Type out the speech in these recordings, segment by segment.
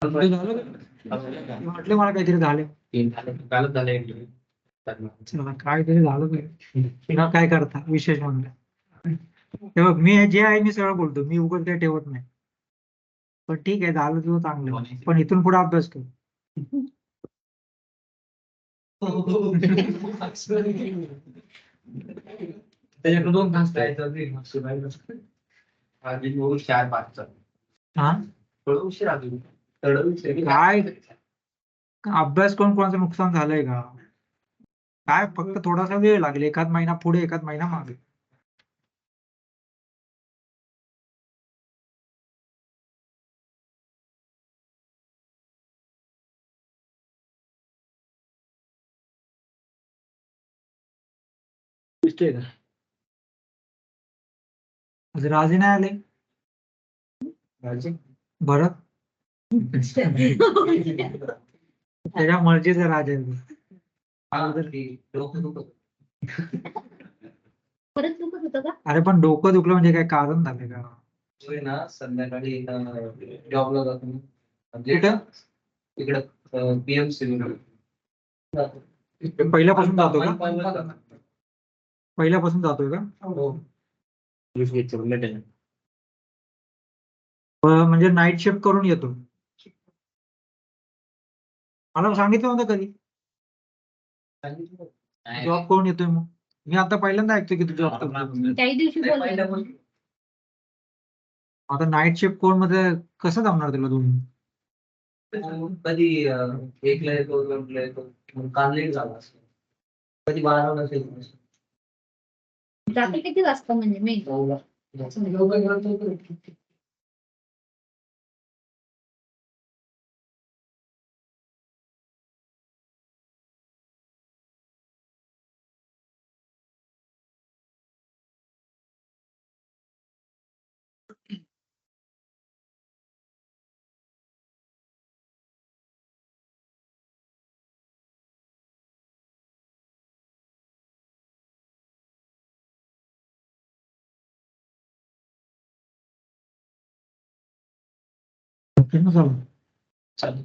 ते झालं का? वाटलं मला काहीतरी झालं. चला, काहीतरी झालं का? काय करता विशेष म्हणलं. ते बघ, मी जे आहे मी सगळं बोलतो, मी उगाच काही ठेवत नाही. पण ठीक आहे, झालं तुझं चांगलं, पण इथून पुढे अभ्यास कर. त्याच्याकडे 2 तास चार 5 हा काय अभ्यास करून कोणाचं नुकसान झालंय का? काय फक्त थोडासा वेळ लागेल, एखाद महिना पुढे एखाद महिना मागे. दिसतोय का? आज राजे नाही आले. भरत त्याच्या मर्जीचा राजा आहे तो. परत दुखत होतं का? अरे पण डोकं दुखलं म्हणजे काय कारण झालं का? ना संध्याकाळी जॉबला जातो मी. कुठं? इकडं PMC पहिल्यापासून जातो का? पहिल्यापासून जातोय का? हो. म्हणजे नाईट शिफ्ट करून येतो. मला सांगितलं होतं कधी जॉब करून येतोय मग. मी आता पहिल्यांदा ऐकतोय की तू जॉब करतो. त्याही दिवशी बोललो. आता नाईट शिफ्ट कोण मध्ये कसं जमणार तुला दोन्ही? कधी एकला येतो 2ला येतो. काल लेट झाला असतो. कधी 12 नसेल. रात्री किती वाजता म्हणजे मी? चालेल.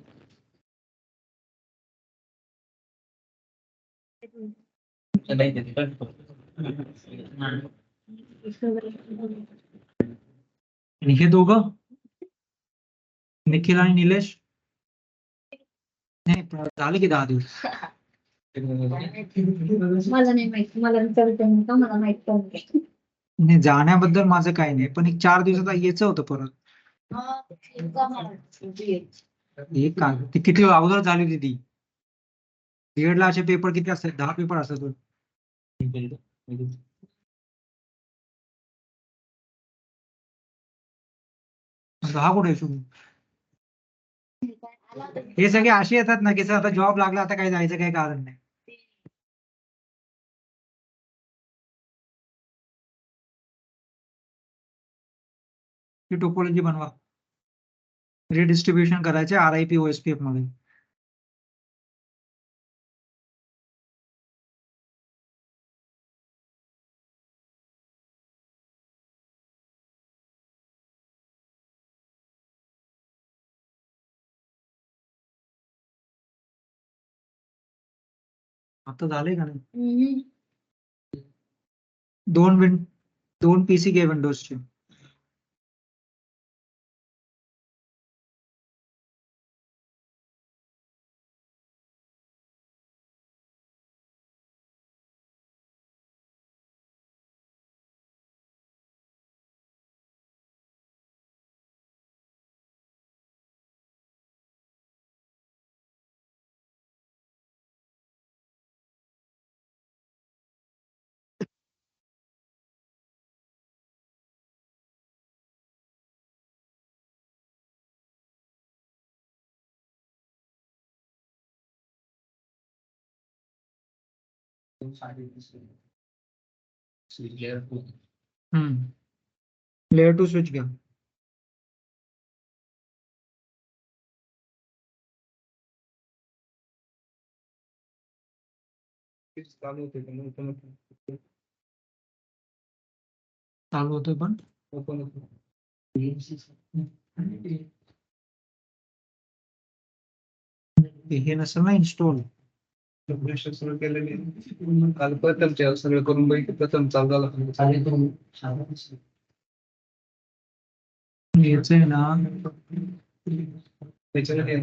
आणि हे दोघं निखिल आणि निलेश नाही झाले की 10 दिवस. मला नाही माहिती, मला विचारते का, मला माहित पण नाही जाण्याबद्दल माझं काही नाही, पण एक 4 दिवसात यायचं होतं परत. एक का ती किती अगोदर झाली होती ती. बीएड ला असे पेपर किती असतात? 10 पेपर असतात. 10 कुठे आहे शोधून? हे सगळे असे येतात ना की सर आता जॉब लागला, आता काही जायचं काही कारण नाही. ही टोपोलॉजी बनवा, रिडिस्ट्रीब्युशन करायचे RIP OSPF मध्ये. आता झालंय का नाही? 2 PC घे विंडोजचे. लेअर 2 स्विच घ्या. चालू होतोय पण हे नसेल ना इन्स्टॉल. सुरू केलेली काल प्रथमच्या सगळं करून बघितलं प्रथम चालू झाला चालेल तुम्ही सांगा तसं. याच आहे ना त्याच्यामध्ये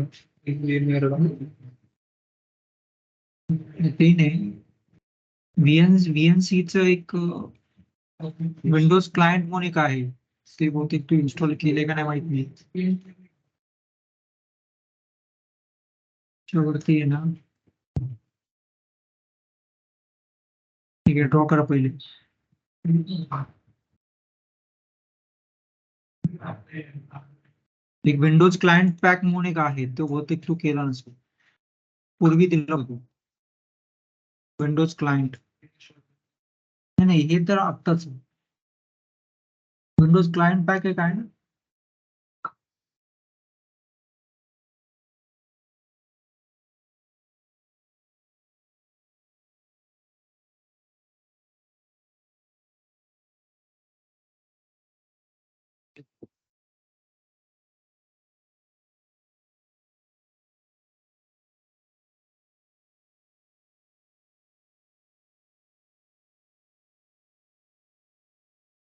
ते नाही VNC च एक विंडोज क्लायंट म्हणून एक आहे. ते बहुतेक तू इन्स्टॉल केले का नाही माहित नाही. त्याच्यावरती आहे ना, ठीक आहे, ड्रॉ करा पहिले. एक विंडोज क्लायंट पॅक म्हणून एक आहे, तो बहुतेक तू केला नसेल. पूर्वी दिला होतो विंडोज क्लायंट. नाही नाही, हे तर आत्ताच विंडोज क्लायंट पॅक एक आहे ना.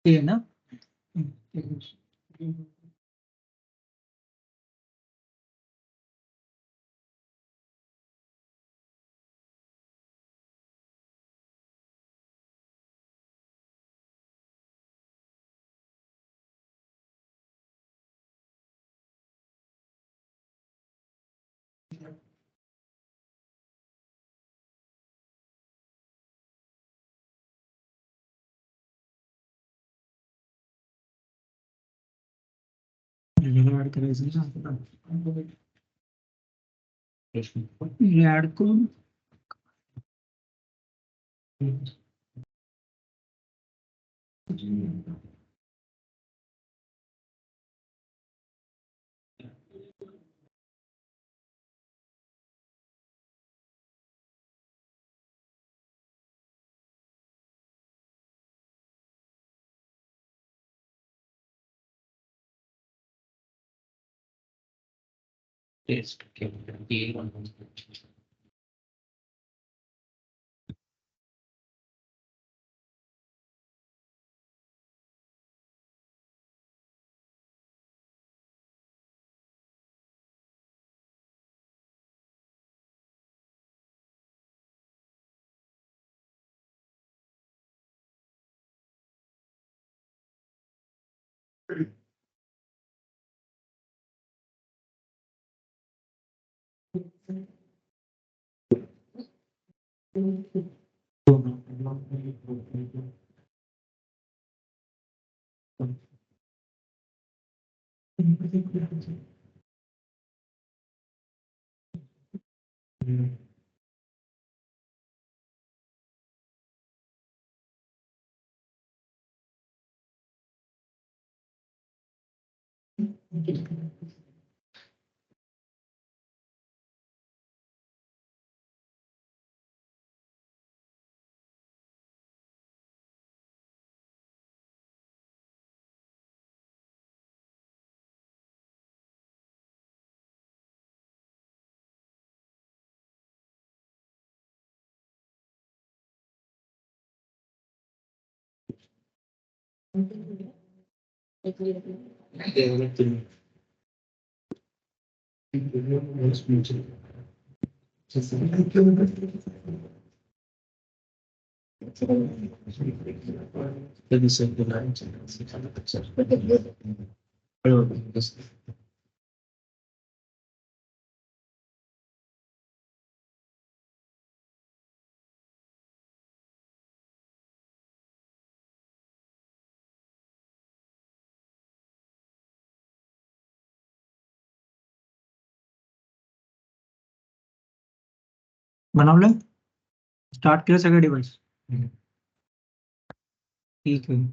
ते आहे ना. ऍड करायचं ऍड करून टेस्ट केलं ती बनवलं. स्टार्ट केलं सगळे डिव्हाइस. ठीक आहे.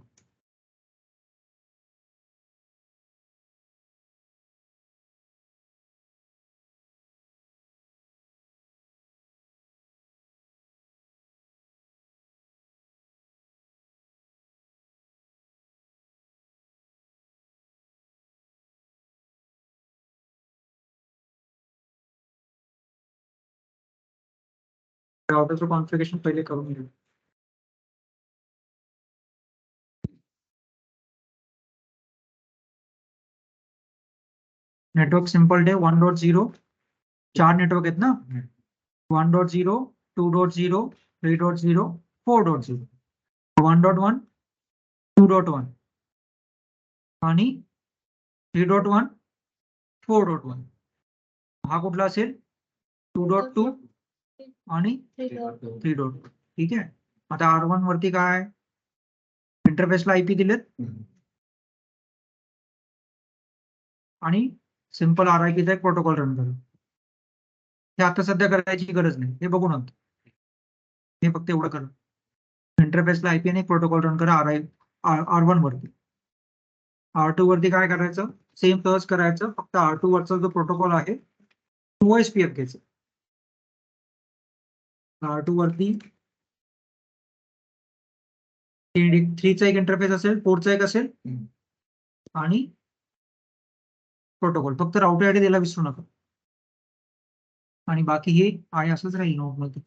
राउटरचं कॉन्फिगरेशन पहिले करून घेऊ. नेटवर्क सिम्पल डे 1.0 4 नेटवर्क आहेत ना 1.0 2.0 3.0 4.0 1.1 2.1 आणि 3.1 4.1 हा कुठला असेल 2.2 आणि 3.2 ठीक आहे. आता R1 वरती काय इंटरफेसला IP दिलेत आणि सिंपल RIP चा एक प्रोटोकॉल रन करू. हे आता सध्या करायची गरज नाही, हे बघू नंतर. हे फक्त एवढं करा. इंटरफेसला IP आणि एक प्रोटोकॉल रन करा R1 वरती. R2 वरती काय करायचं सेम तसंच करायचं, फक्त R2 वरचा जो प्रोटोकॉल आहे तो OSPF घ्यायचा. R2 वरती 3 चा एक इंटरफेस असेल 4 चा एक असेल आणि प्रोटोकॉल फक्त राउटर आयडी द्यायला विसरू नका आणि बाकी हे आहे असंच राहील नोटमध्ये.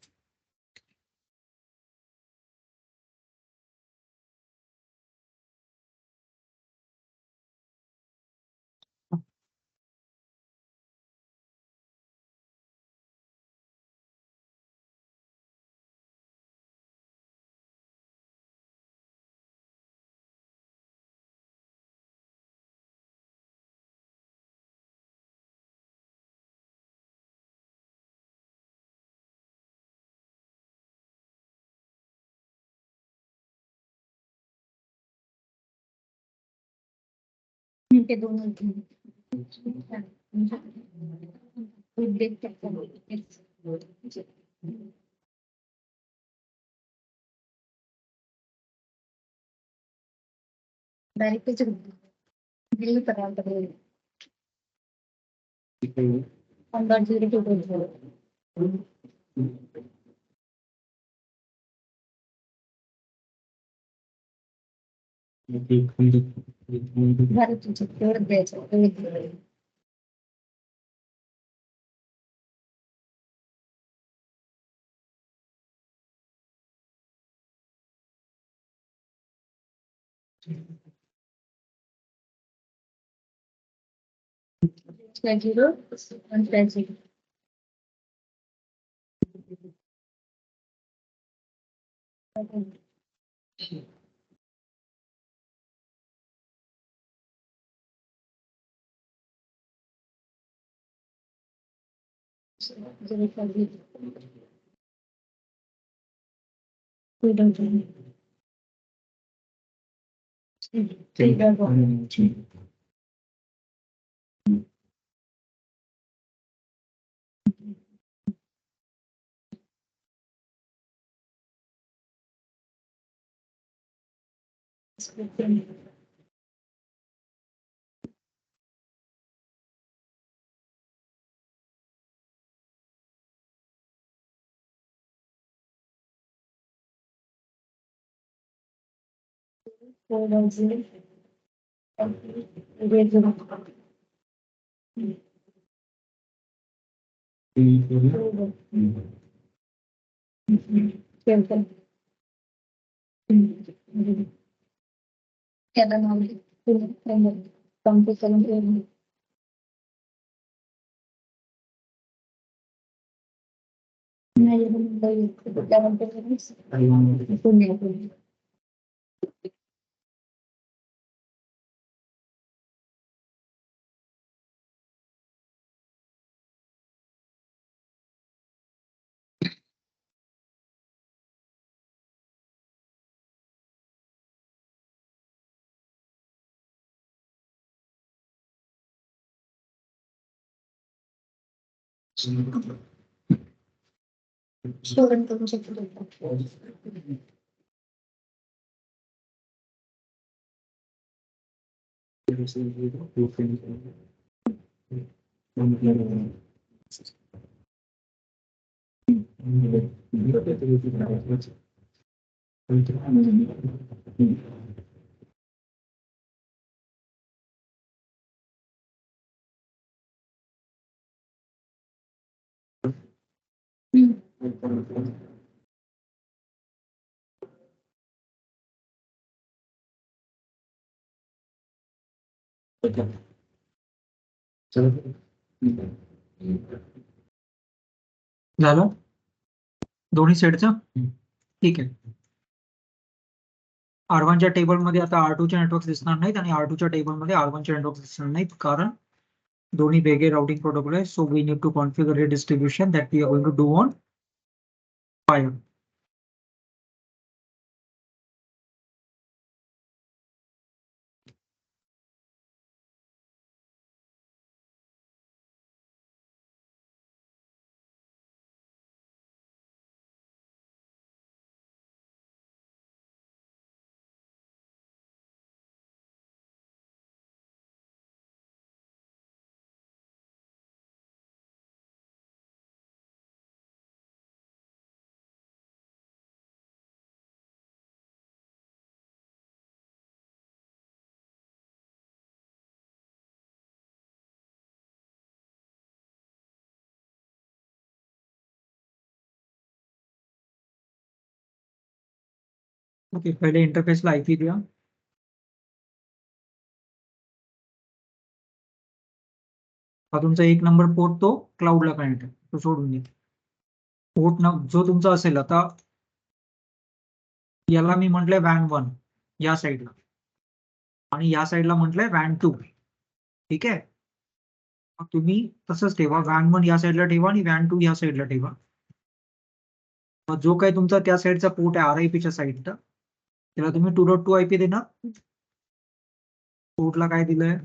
ते दोन डायरेक्ट दिल्ली पर्यंत 1.0 भारत तेवढं द्यायचं .0 1.0 त्याला नाव कॉम्प्युटर पुणे स्टुडंट करू शकतो. झालं दोन्ही सेटचं ठीक आहे. R1च्या टेबलमध्ये आता R2 चे नेटवर्क दिसणार नाहीत आणि R2 च्या टेबलमध्ये R1 चे नेटवर्क दिसणार नाहीत कारण दोन्ही वेगळे राउटिंग प्रोटोकॉल आहे. So we need to configure हे distribution that we are going to do on fire. Okay पहिले इंटरफेसला IP द्या. हा तुमचा 1 नंबर पोर्ट तो क्लाउडला कनेक्ट आहे तो सोडून द्या. पोर्ट जो तुमचा असेल आता याला मी म्हटलंय WAN 1 या साईडला आणि या साईडला म्हटलंय WAN 2. ठीक आहे. मग तुम्ही तसंच ठेवा WAN 1 या साईडला ठेवा आणि WAN 2 या साईडला ठेवा. मग जो काही तुमचा त्या साईडचा पोर्ट आहे RIPच्या साईडचा त्याला तुम्ही 2.2 IP देणार. पोर्टला काय दिलंय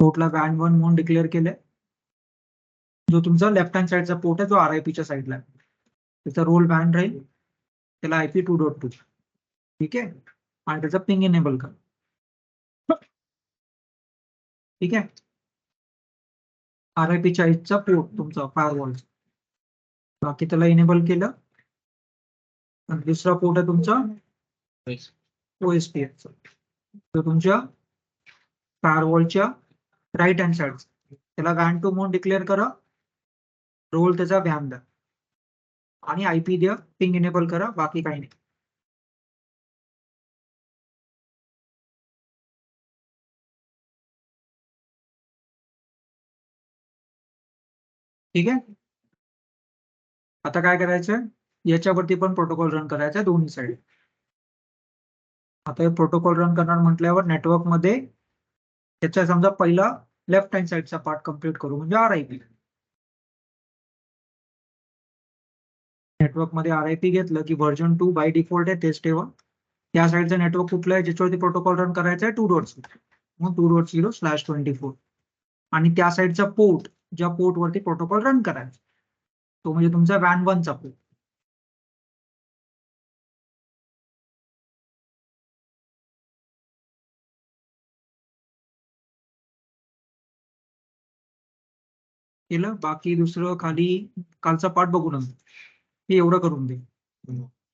पोर्टला WAN 1 म्हणून डिक्लेअर केलंय. जो तुमचा लेफ्ट हँड साईडचा पोर्ट आहे जो RIPच्या साईडला आहे त्याचा रोल WAN राहील त्याला IP 2.2. ठीक आहे आणि त्याचा पिंग इनेबल कर. ठीक आहे. RIPच्या चा पोर्ट तुमचा फायरवॉलचा बाकी त्याला इनेबल केलं. आणि दुसरा पोर्ट आहे तुमचा OSPF तो तुमच्या फायरवॉलच्या राईट हँड साइड त्याला WAN 2 म्हणून डिक्लेअर करा. रोल त्याचा WAN द्या आणि IP द्या पिंग इनेबल करा बाकी काही नाही. ठीक आहे. आता काय करायचं याच्यावरती पण प्रोटोकॉल रन करायचा दोन्ही साईड. आता हे प्रोटोकॉल रन करणार म्हटल्यावर नेटवर्क मध्ये त्याचा समजा पहिला लेफ्ट हँड साईडचा पार्ट कम्प्लीट करू म्हणजे RIP. नेटवर्क मध्ये RIP घेतलं की व्हर्जन 2 बाय डिफॉल्ट आहे तेच ठेवा. त्या साईडचं नेटवर्क कुठलं आहे ज्याच्यावरती प्रोटोकॉल रन करायचा आहे 2.0 मग 2.0/24 आणि त्या साईडचा पोर्ट ज्या पोर्ट वरती प्रोटोकॉल रन करायचा तो म्हणजे तुमचा WAN 1 चा पोर्ट. केलं बाकी दुसरं खाली कालचा पार्ट बघू नंतर हे एवढं करून दे.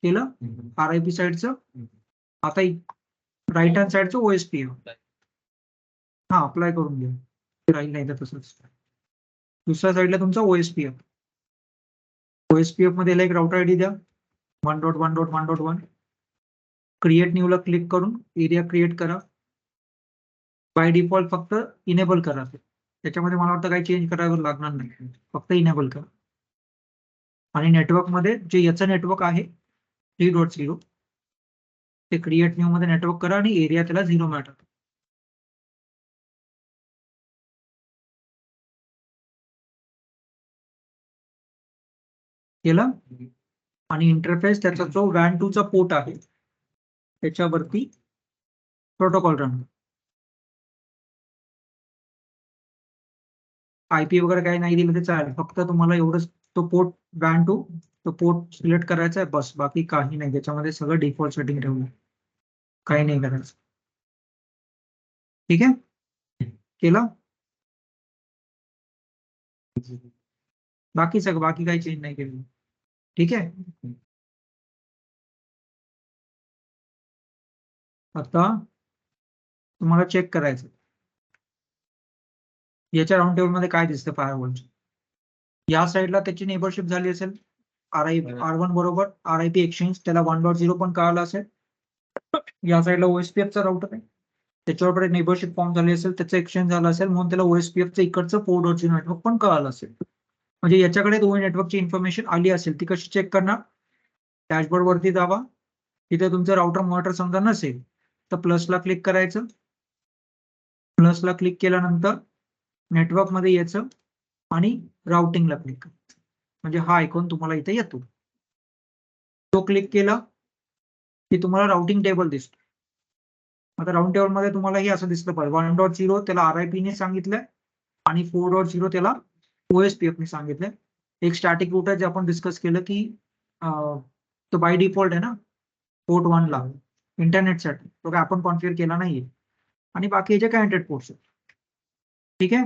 केलं RIP साईडचं. आता राईट हँड साईडचं OSPF हा अप्लाय करून घ्या राहील नाही तर तसंच. दुसऱ्या साईडला तुमचा OSPF मध्ये एक राउटर ID द्या 1.1.1.1. क्रिएट न्यू ला क्लिक करून एरिया क्रिएट करा. बाय डिफॉल्ट फक्त इनेबल करा त्याच्यामध्ये मला वाटतं काही चेंज करावं लागणार नाही फक्त इनेबल करा. आणि नेटवर्क मध्ये जे याचं नेटवर्क आहे 3.0 ते क्रिएट न्यू मध्ये नेटवर्क करा आणि एरिया त्याला 0 मॅटर. केलं आणि इंटरफेस त्याचा जो WAN 2 चा पोर्ट आहे त्याच्यावरती प्रोटोकॉल रन. IP वगैरे काही नाही दिलं तर चालेल फक्त तुम्हाला एवढंच तो पोर्ट WAN 2 तो पोर्ट सिलेक्ट करायचा आहे बस बाकी काही नाही त्याच्यामध्ये सगळं डिफॉल्ट सेटिंग ठेवलं काही नाही करायचं. ठीक आहे केलं बाकी सगळं बाकी काही चेंज नाही केलं. ठीक आहे. आता तुम्हाला चेक करायचं याच्या राऊंड टेबल मध्ये काय दिसतं फायरवॉलच्या या साईडला त्याची नेबरशिप झाली असेल R1 बरोबर RIP एक्सचेंज त्याला 1.0 पण कळालं असेल. या साईडला OSPF चा राउटर आहे त्याच्यावर परत नेबरशिप फॉर्म झाली असेल, त्याचं एक्सचेंज झालं असेल, म्हणून त्याला ओएसपीएफचं इकडचं 4.0 नेटवर्क पण कळालं असेल. म्हणजे याच्याकडे दोन्ही नेटवर्कची इन्फॉर्मेशन आली असेल. ती कशी चेक करणार? डॅशबोर्ड वरती जावा, तिथे तुमचं राउटर मॉनिटर समजा नसेल तर प्लसला क्लिक करायचं. प्लसला क्लिक केल्यानंतर नेटवर्क मध्ये यायचं आणि राउटिंगला क्लिक करायचं. म्हणजे हा आयकॉन तुम्हाला इथे येतो. तो क्लिक केला की तुम्हाला राउटिंग टेबल दिसतो. आता राउटिंग टेबल मध्ये तुम्हाला हे असं दिसलं पाहिजे, 1.0 त्याला RIP ने सांगितलंय आणि 4.0 त्याला OSPF ने सांगितलंय. एक स्टॅटिक रूट आहे जे आपण डिस्कस केलं की तो बाय डिफॉल्ट आहे ना पोर्ट 1 ला इंटरनेटसाठी, तो काय आपण कॉन्फिगर केला नाहीये. आणि बाकी जे कॅन्टेड पोर्ट्स आहेत. ठीक आहे,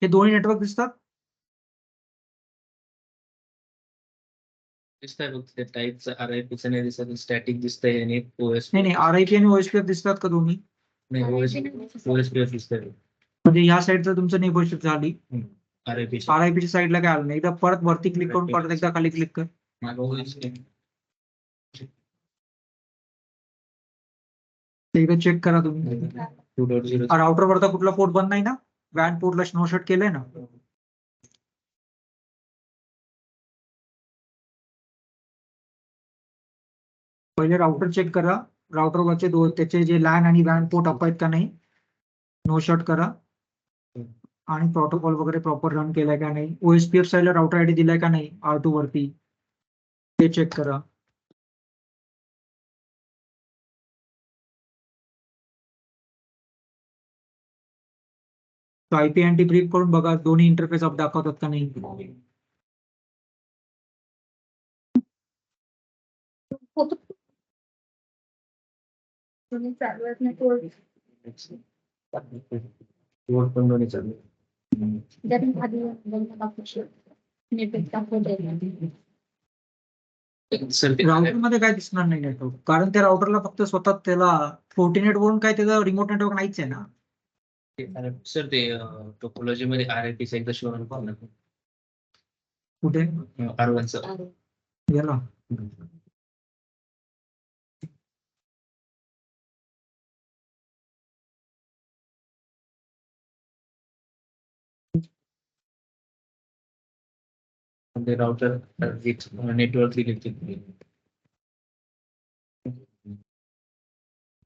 हे दोन्ही नेटवर्क दिसतात. दिसतंय फक्त ते टाईपचं RIP नाही दिसत, स्टॅटिक दिसतंय आणि OS नाही RIP आणि OSPF दिसतात का दोन्ही? नाही OSPF दिसतंय. म्हणजे ह्या साईडचं तुमचं नेबरशिप झाली, RIP RIP च्या साईडला काय आलं नाही. एकदा परत वरती क्लिक करून परत एकदा खाली क्लिक कर. ते एकदा चेक करा तुम्ही. 2.0 राउटर वरचा कुठला पोर्ट बंद नाही ना? वॅन पोर्टला नो शट केलंय ना? पहिले राउटर चेक करा, राउटर वरचे त्याचे जे लॅन आणि वॅन पोर्ट अप आहेत का नाही, नो शट करा. आणि प्रोटोकॉल वगैरे प्रॉपर रन केलाय का नाही, OSPF साईडला राउटर आयडी दिलाय का नाही R2 वरती, ते चेक करा. IP अँटी ब्रीफ करून बघा दोन्ही इंटरफेस अप दाखवतात का नाही. तुम्ही चालवत नाही तो बोर्ड पण दोन्ही चालू जरी आधी नेटवर्क दाखवते. सर ते राउटर मध्ये काय दिसणार नाही नेटवर्क, कारण त्या राउटरला फक्त स्वतः त्याला फोर्टिनेट वरून काय त्याचं रिमोट नेटवर्क नाहीच आहे ना. सर ते टोपोलॉजी मध्ये RIP चा एकदा शो ना कुठे R1 चा गेला? ते राउटर नेटवर्क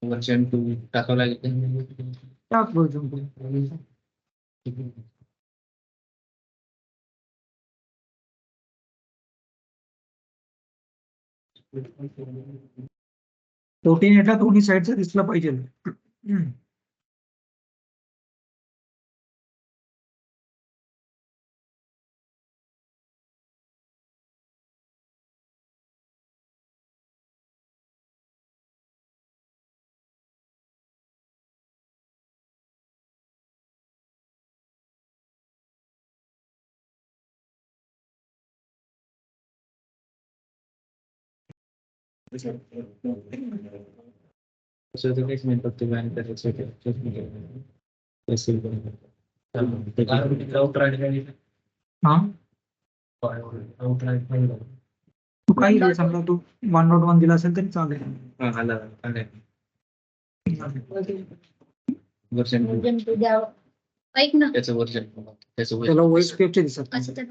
वर्जन 2 टाकावं लागेल. टाक version 2. फोर्टिनेटला दोन्ही साईडचं दिसलं पाहिजे. काहीच नाही, फक्त बॅन करायचं हा तू काही दे, समजा तू 1.1 दिला असेल तरी चालेल. वर्जन वर्जन टू द्यावं. ऐक ना त्याचं वर्जन त्याला OSPF चे दिसत नाही. असं तर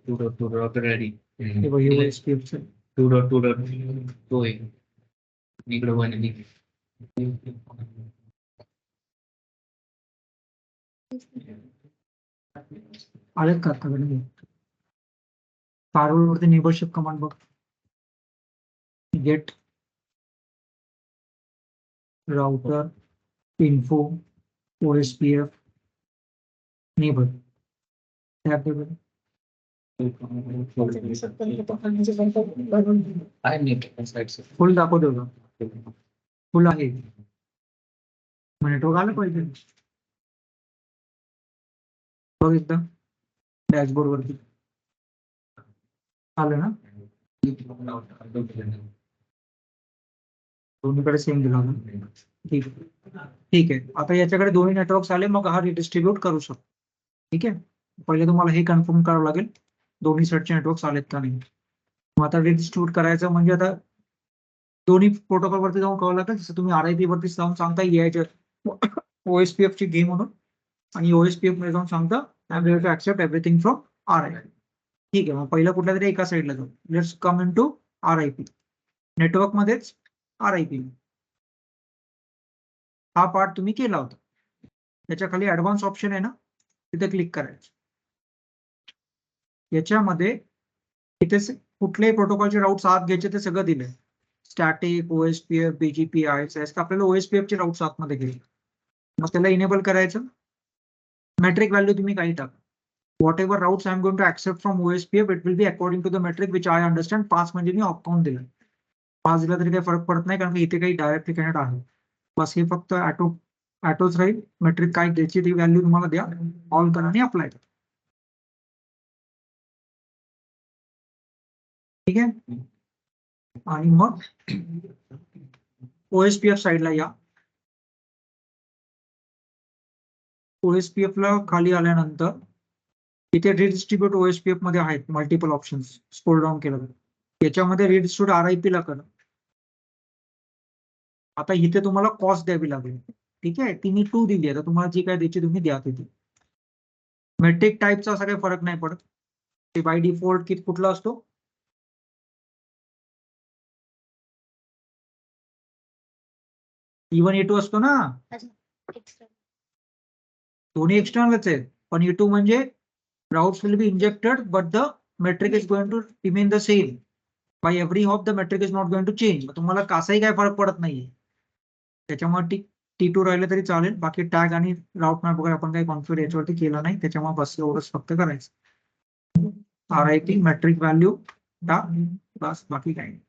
2.2 रेडी हे बघ, हे OSPF चे. 2.2 तो आहे इकडे बनली. आलेत का आताकडे? फायरवॉल वरती नेबरशिप कमांड बघ, get router info OSPF neighbour tab table. आहे नेट साईडचं फुल दाखवतो का? फुल आहे, नेटवर्क आलं पाहिजे. बघ एकदा डॅशबोर्ड वरती आलं ना? दोन्हीकडे सेम दिला ना? ठीक ठीक आहे. आता याच्याकडे दोन्ही नेटवर्क्स आले, मग हा रिडिस्ट्रीब्यूट करू शकतो. ठीक आहे, पहिले तुम्हाला हे कन्फर्म करावं लागेल दोन्ही साईडचे नेटवर्क्स आलेत का नाही. मग आता रिडिस्ट्रीब्यूट करायचं म्हणजे आता दोन्ही प्रोटोकॉल वरती जाऊन कळलं का, जसं तुम्ही RIP वरती जाऊन सांगता OSPF ची घे म्हणून, आणि OSPF मध्ये जाऊन सांगता I am ready to accept everything from RIP. ठीक आहे, मग पहिलं कुठल्या तरी एका साईडला जाऊ. Let's come in to RIP. Network मध्येच RIP हा पार्ट तुम्ही केला होता. त्याच्या खाली ऍडव्हान्स ऑप्शन आहे ना, तिथे क्लिक करायचं. याच्यामध्ये इथे कुठल्याही प्रोटोकॉलचे राऊट्स आत घ्यायचे ते सगळं दिलंय. Static, OSPF, BGP, ISS. आपल्याला OSPF चे राऊट्स आतमध्ये घ्यायचे. मग त्याला इनेबल करायचं. मेट्रिक व्हॅल्यू तुम्ही काही टाका. whatever routes I'm going to accept from OSPF, it will be according to the metric which I understand. 5 म्हणजे मी ऑपकाउंट दिलं. 5 दिला तरी काही फरक पडत नाही, कारण इथे काही डायरेक्टली कनेक्ट आहे. बस हे फक्त ॲटोच राहील. मेट्रिक काय द्यायची ती व्हॅल्यू तुम्हाला द्या, ऑल करा आणि अप्लाय करा. ठीक आहे. आणि मग OSPF साईडला या. OSPF ला खाली आल्यानंतर इथे रिडिस्ट्रीब्यूट OSPF मध्ये आहेत मल्टिपल ऑप्शन्स. स्क्रोल डाऊन केलं तर याच्यामध्ये रिडिस्ट्रीब्यूट RIP ला करा. आता इथे तुम्हाला कॉस्ट द्यावी लागेल. ठीक आहे, ती मी 2 दिली आहे. तर तुम्हाला जी काय द्यायची तुम्ही द्या तिथे. मेट्रिक टाईपचा असा काही फरक नाही पडत. ते बाय डिफॉल्ट किती कुठला असतो, E1 E2 असतो ना. एक्स्ट्रा दोन्ही एक्सटर्नलच आहेत, पण E2 म्हणजे routes will be injected but the metric is going to remain the same. By every hop the metric is not going to change. मग तुम्हाला कासाही काय फरक पडत नाहीये. त्याच्यामुळे T2 राहिलं तरी चालेल. बाकी टॅग आणि राऊट मॅप वगैरे आपण काही कॉन्फिगर याच्यावरती केलं नाही, त्याच्यामुळे बस एवढंच फक्त करायचं. RIP मेट्रिक व्हॅल्यू टाक, बस बाकी काही नाही.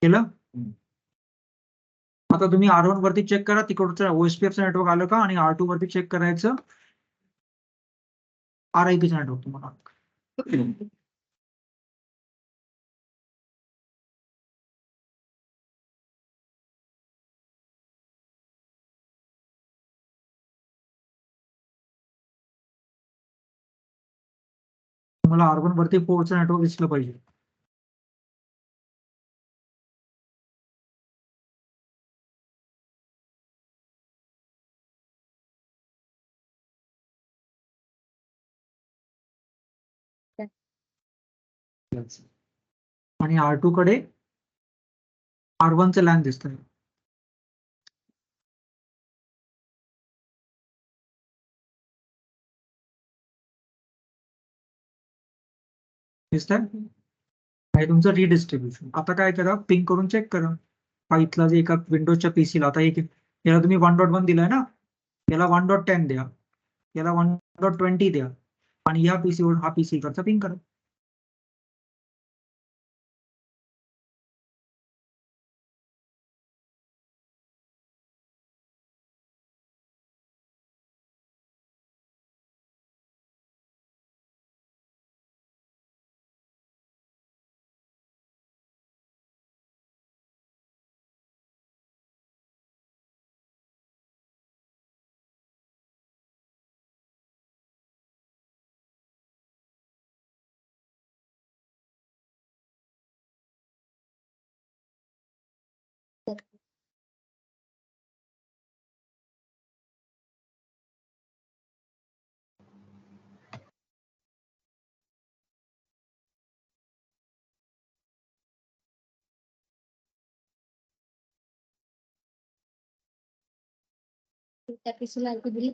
केलं. आता तुम्ही R1 वरती चेक करा तिकडचं OSPF नेटवर्क आलं का, आणि R2 वरती चेक करायचं RIP नेटवर्क तुम्हाला. तुम्हाला R1 वरती पोर्टचं नेटवर्क दिसलं पाहिजे. आणि R2 कडे R1 चं लॅन दिसतंय. दिसतंय. हे तुमचं रिडिस्ट्रीब्युशन. आता काय करा, पिंग करून चेक करा. हा इथला जे एका विंडोजच्या पीसीला, आता एक याला तुम्ही 1.1 दिलाय ना, याला 1.10 द्या, याला 1.20 द्या, आणि या पीसीवर हा पीसी करता पिंग करा. त्या पिसूला दिली.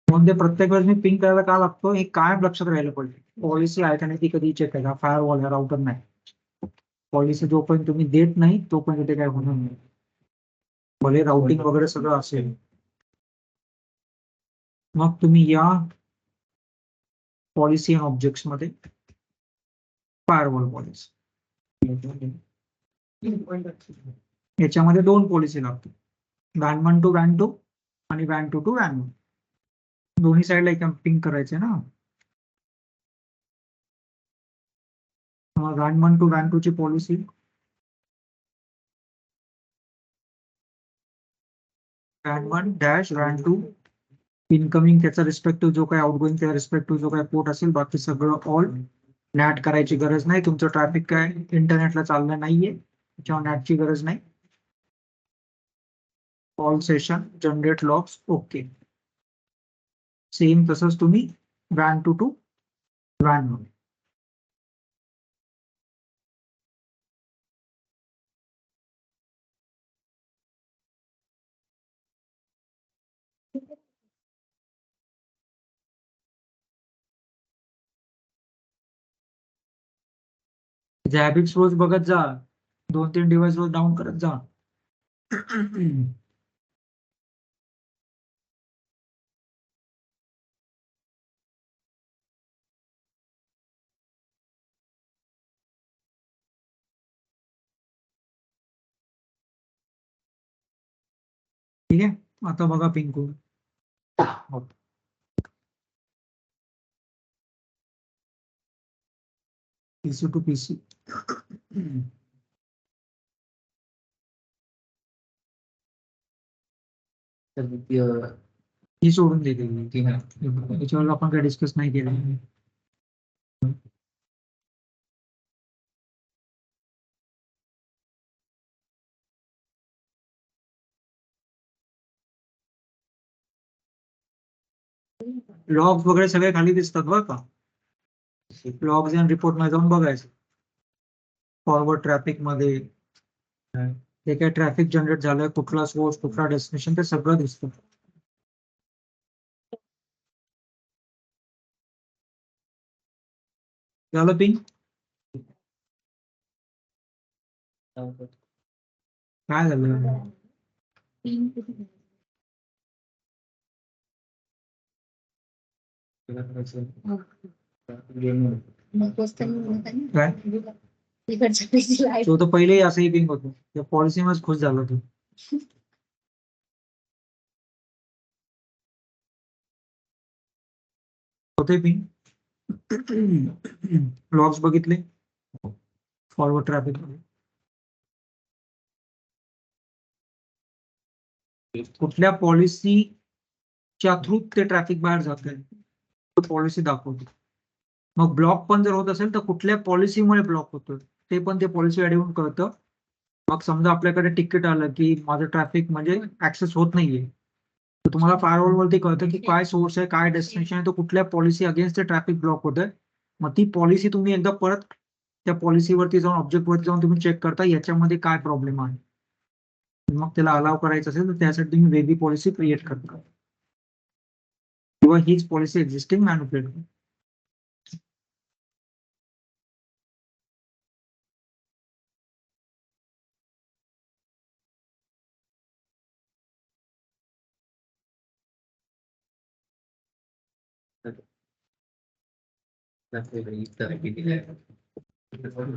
म्हणून ते प्रत्येक वेळेस मी पिंग करायला का लागतो हे कायम लक्षात राहिलं पाहिजे. पॉलिसी आहे का नाही ती कधी चेक करा. फायरवॉल ह्या राउटर नाही. पॉलिसी जोपर्यंत तुम्ही देत नाही तोपर्यंत ते काय होणार नाही. भले राउटिंग वगैरे सगळं असेल. मग तुम्ही या पॉलिसी अँड ऑब्जेक्ट्स मध्ये फायरवॉल पॉलिसी, याच्यामध्ये 2 पॉलिसी लागतात, WAN 1 to WAN 2 आणि WAN 2 to WAN 1. दोन्ही साईडला एक पिंग करायचे ना. मग WAN 1 to WAN 2 ची policy WAN 1 dash WAN 2 incoming त्याचा रिस्पेक्टिव्ह जो काही आउटगोइंग त्या रिस्पेक्टिव्ह जो काही पोर्ट असेल बाकी सगळं ऑल नॅट करायची गरज नाही. तुमचं ट्रॅफिक काय इंटरनेटला चाललं नाहीये त्याच्यावर नॅटची गरज नाही. All session generate logs okay. Same तसंच तुम्ही WAN 2 to WAN 1. हॅबिट्स रोज बघत जा. 2-3 डिव्हाइस रोज डाऊन करत जा. ठीक आहे. आता बघा pin code. PC to PC. ही सोडून देते त्याच्यावर आपण काही डिस्कस नाही केलं. लॉग्स वगैरे सगळे खाली दिसतात बरं का. लॉग्स अँड रिपोर्ट मध्ये जाऊन बघायचं. फॉरवर्ड ट्रॅफिक मध्ये जे काही ट्रॅफिक जनरेट झालंय कुठला सोर्स कुठला डेस्टिनेशन ते सगळं दिसतं. झालं पिंग. काय झालं. काय तिकडच्या पेजीला आहे. तो तर पहिलेही असंही पिंग होतो. त्या पॉलिसी मध्ये खुश झाला तू. होते पिंग. लॉग्स बघितले फॉरवर्ड ट्रॅफिक मध्ये. कुठल्या पॉलिसीच्या थ्रू ते ट्रॅफिक बाहेर जात आहे पॉलिसी दाखवतो. मग ब्लॉक पण जर होत असेल तर कुठल्या पॉलिसीमुळे ब्लॉक होतं ते पण ते पॉलिसी ऍड कळतं. मग समजा आपल्याकडे तिकीट आलं की माझं ट्रॅफिक म्हणजे ऍक्सेस होत नाहीये तर तुम्हाला फायरवॉल वरती कळतं की काय सोर्स आहे काय डेस्टिनेशन आहे तो कुठल्या पॉलिसी अगेन्स्ट ते ट्रॅफिक ब्लॉक होतंय. मग ती पॉलिसी तुम्ही एकदा परत त्या पॉलिसीवरती जाऊन ऑब्जेक्ट वरती जाऊन तुम्ही चेक करता याच्यामध्ये काय प्रॉब्लेम आहे. मग त्याला अलाव करायचं असेल तर त्यासाठी तुम्ही वेगळी पॉलिसी क्रिएट करता किंवा हीच पॉलिसी एक्झिस्टिंग मॅनिप्युलेट करता.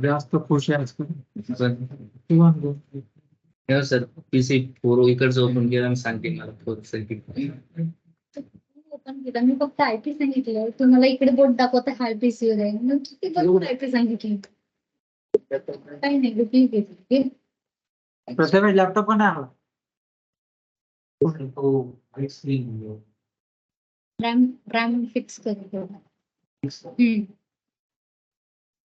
जास्त खुश आहे आजकाल. सर पीसी फोर इकडचं ओपन केलं आणि सांगते मला फोर ओपन केला मी फक्त आयपी सांगितलं तुम्हाला इकडे बोट दाखवत हाय पीसी वर आहे मग किती बरोबर आयपी सांगितली काही नाही रिपीट घेतली. प्रथमेश लॅपटॉप पण आहे आला. रॅम फिक्स कर.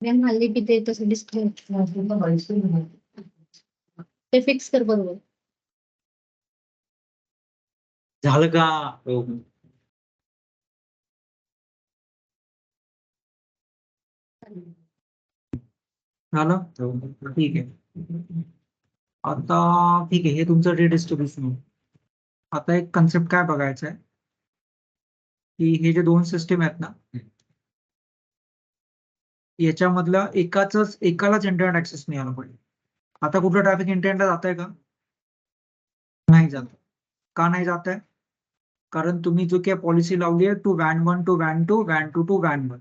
रॅम हल्ली बी ते तसं डिस्प्ले ते फिक्स कर बरोबर. झालं का. झालं ठीक आहे. आता ठीक आहे हे तुमचं रिडिस्ट्रीब्युशन. आता एक कन्सेप्ट काय बघायचं आहे की हे जे दोन सिस्टीम आहेत ना याच्यामधलं एकालाच इंटरनेट ऍक्सेस मिळाला पाहिजे. आता कुठलं ट्रॅफिक इंटरनेटला जात आहे का. नाही जात. का नाही जात आहे कारण तुम्ही जो काही पॉलिसी लावली आहे to WAN 1 to WAN 2 WAN 2 to WAN 1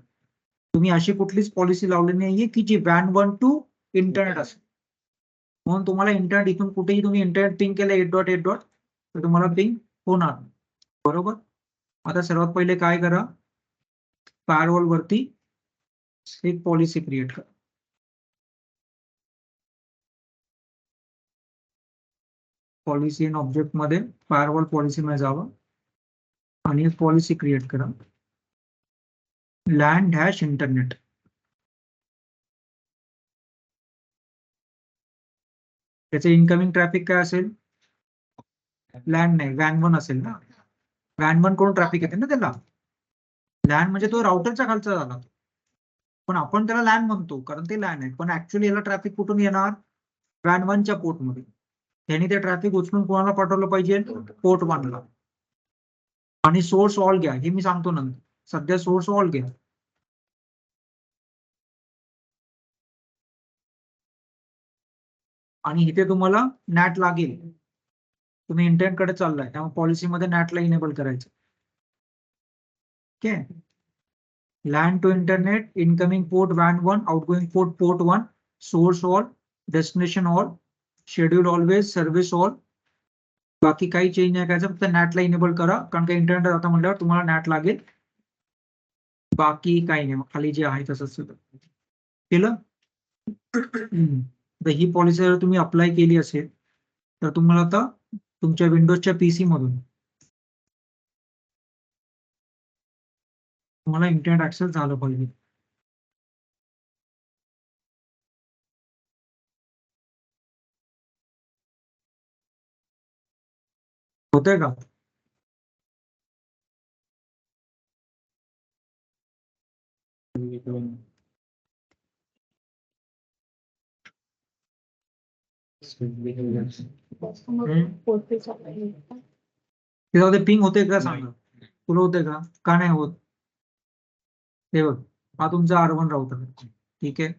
तुम्ही अशी कुठलीच पॉलिसी लावली नाहीये की जी WAN 1 to इंटरनेट असेल. म्हणून तुम्हाला इंटरनेट इथून कुठेही तुम्ही इंटरनेट पिंग केलं 8.8 तर तुम्हाला पिंग होणार बरोबर. आता सर्वात पहिले काय करा फायरवॉल वरती एक पॉलिसी क्रिएट करा. पॉलिसी इन ऑब्जेक्ट मध्ये फायरवॉल पॉलिसी मध्ये जावं आणि एक पॉलिसी क्रिएट करा, लॅन डॅश इंटरनेट. त्याचे इनकमिंग ट्रॅफिक काय असेल? लॅन नाही, वॅन 1 असेल ना. वॅन 1 कडून ट्रॅफिक येते ना त्याला. लॅन म्हणजे तो राउटरच्या खालचा झाला, पण आपण त्याला लॅन म्हणतो कारण ते लॅन आहे, पण ऍक्च्युअली याला ट्रॅफिक कुठून येणार? वॅन 1च्या पोर्ट मध्ये. त्यांनी ते ट्रॅफिक उचलून कोणाला पाठवलं पाहिजे? पोर्ट 1ला. आणि सोर्स ऑल घ्या, हे मी सांगतो नंतर. सध्या सोर्स ऑल घ्या. आणि इथे तुम्हाला नॅट लागेल. तुम्ही इंटरनेट कडे चाललाय, त्यामुळे पॉलिसीमध्ये नॅटला इनेबल करायचं. Okay. LAN to internet, incoming port वॅन 1, outgoing port 1, source all, destination all, schedule always, service all. बाकी काही चेंज नाही करायचं, फक्त नॅटला इनेबल करा, कारण का इंटरनेट आता म्हणल्यावर तुम्हाला नॅट लागेल. बाकी काही नाही, खाली जे आहे तसंच केलं. तर ही पॉलिसी जर तुम्ही अप्लाय केली असेल तर तुम्हाला आता तुमच्या विंडोजच्या पीसी मधून तुम्हाला इंटरनेट ऍक्सेस झालं पाहिजे. होतंय का? त्याच्यामध्ये पिंग होते का सांगा? तुला होते का? का नाही होत? हे बघ, हा तुमचा R1 राउटर, ठीक आहे.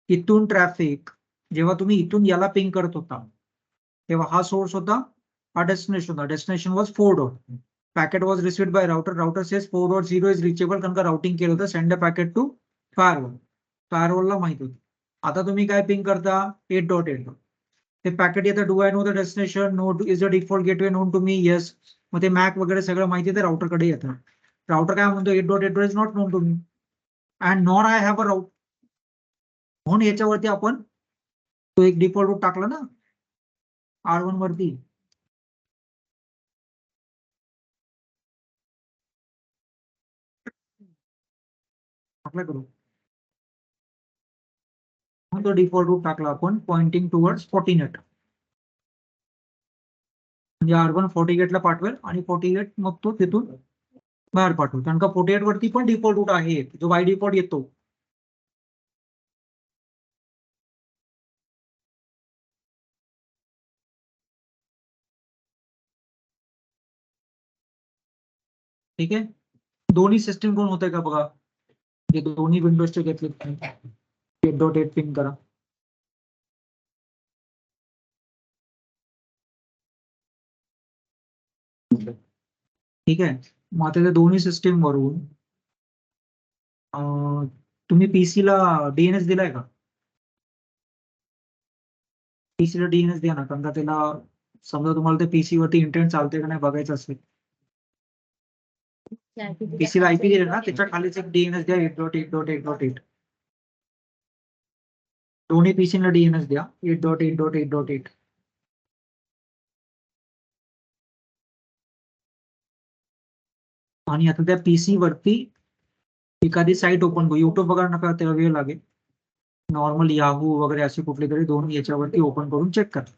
इथून ट्रॅफिक जेव्हा तुम्ही इथून याला पिंग करत होता तेव्हा हा सोर्स होता, हा डेस्टिनेशन होता. Destination was 4. Packet was received by router. Router says 4.0 is reachable, कारण का राउटिंग केलं होतं. Send the packet to firewall. फायरवॉलला माहित होतं. आता तुम्ही काय पिंग करता? 8.8. ते पॅकेट येतं, do I know the destination, no is the default gateway known to me, yes. मग ते मॅक वगैरे सगळं माहिती आहे, राउटरकडे येतं. राउटर काय म्हणतो? 8.8 is not known to me and nor I have a route. म्हणून याच्यावरती आपण तो एक डिफॉल्ट रूट टाकला ना R1 वरती. टाकला करू, तो डिफॉल्ट रूट टाकला आपण पॉइंटिंग टुवर्ड्स 48. म्हणजे R1 48 ला पाठवेल आणि 48 मग तो तिथून बाहेर पाठवेल, कारण का 48 वरती पण डिफॉल्ट रूट आहे जो बाय डिफॉल्ट येतो. ठीक आहे. दोन्ही सिस्टीम कोण होतंय का बघा, जे दोन्ही विंडोजचे घेतले 8.8 पिंग करा. ठीक आहे. मग आता त्या दोन्ही सिस्टीम वरून तुम्ही पीसी ला डीएनएस दिलाय का? पीसी ला डीएनएस द्या ना, कारण का त्याला समजा तुम्हाला ते पीसी वरती इंटरनेट चालते का नाही बघायचं असेल. पीसी ला आयपी दिले ना, त्याच्या खालीच एक डीएनएस द्या, 8.8.8.8. दोन्ही पीसी ला डीएनएस द्या 8.8.8.8. आणि आता त्या पीसी वरती एखादी साईट ओपन करू. युट्यूब वगैरे नका, त्याला वेळ लागेल. नॉर्मल याहू वगैरे अशी कुठली तरी दोन याच्यावरती ओपन करून चेक करा.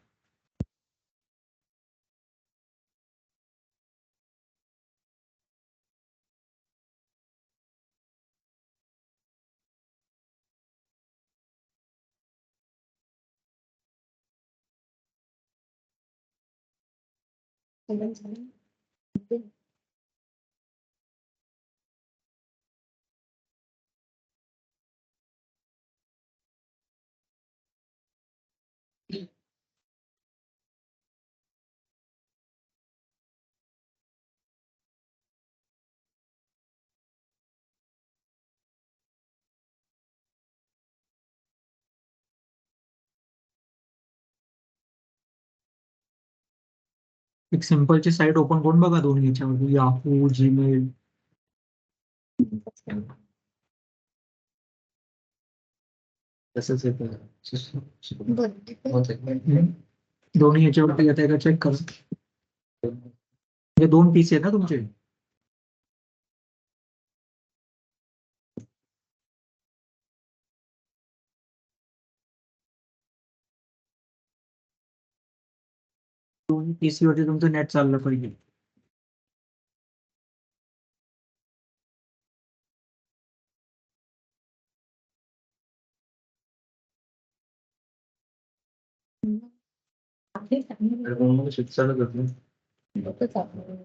एक सिंपलची साईट ओपन करून बघा दोन्ही याच्यावरती, याहू, जीमेल. तसंच येतं. बरं. हम्म. दोन्ही याच्यावरती येत आहे का चेक करा. म्हणजे 2 पीसी आहेत ना तुमचे. दोन्ही पीसी वरती तुमचं नेट चाललं पाहिजे. आहे चांगलं. तर मग मला शिफ्ट चालू करतो. डोकं चाललं.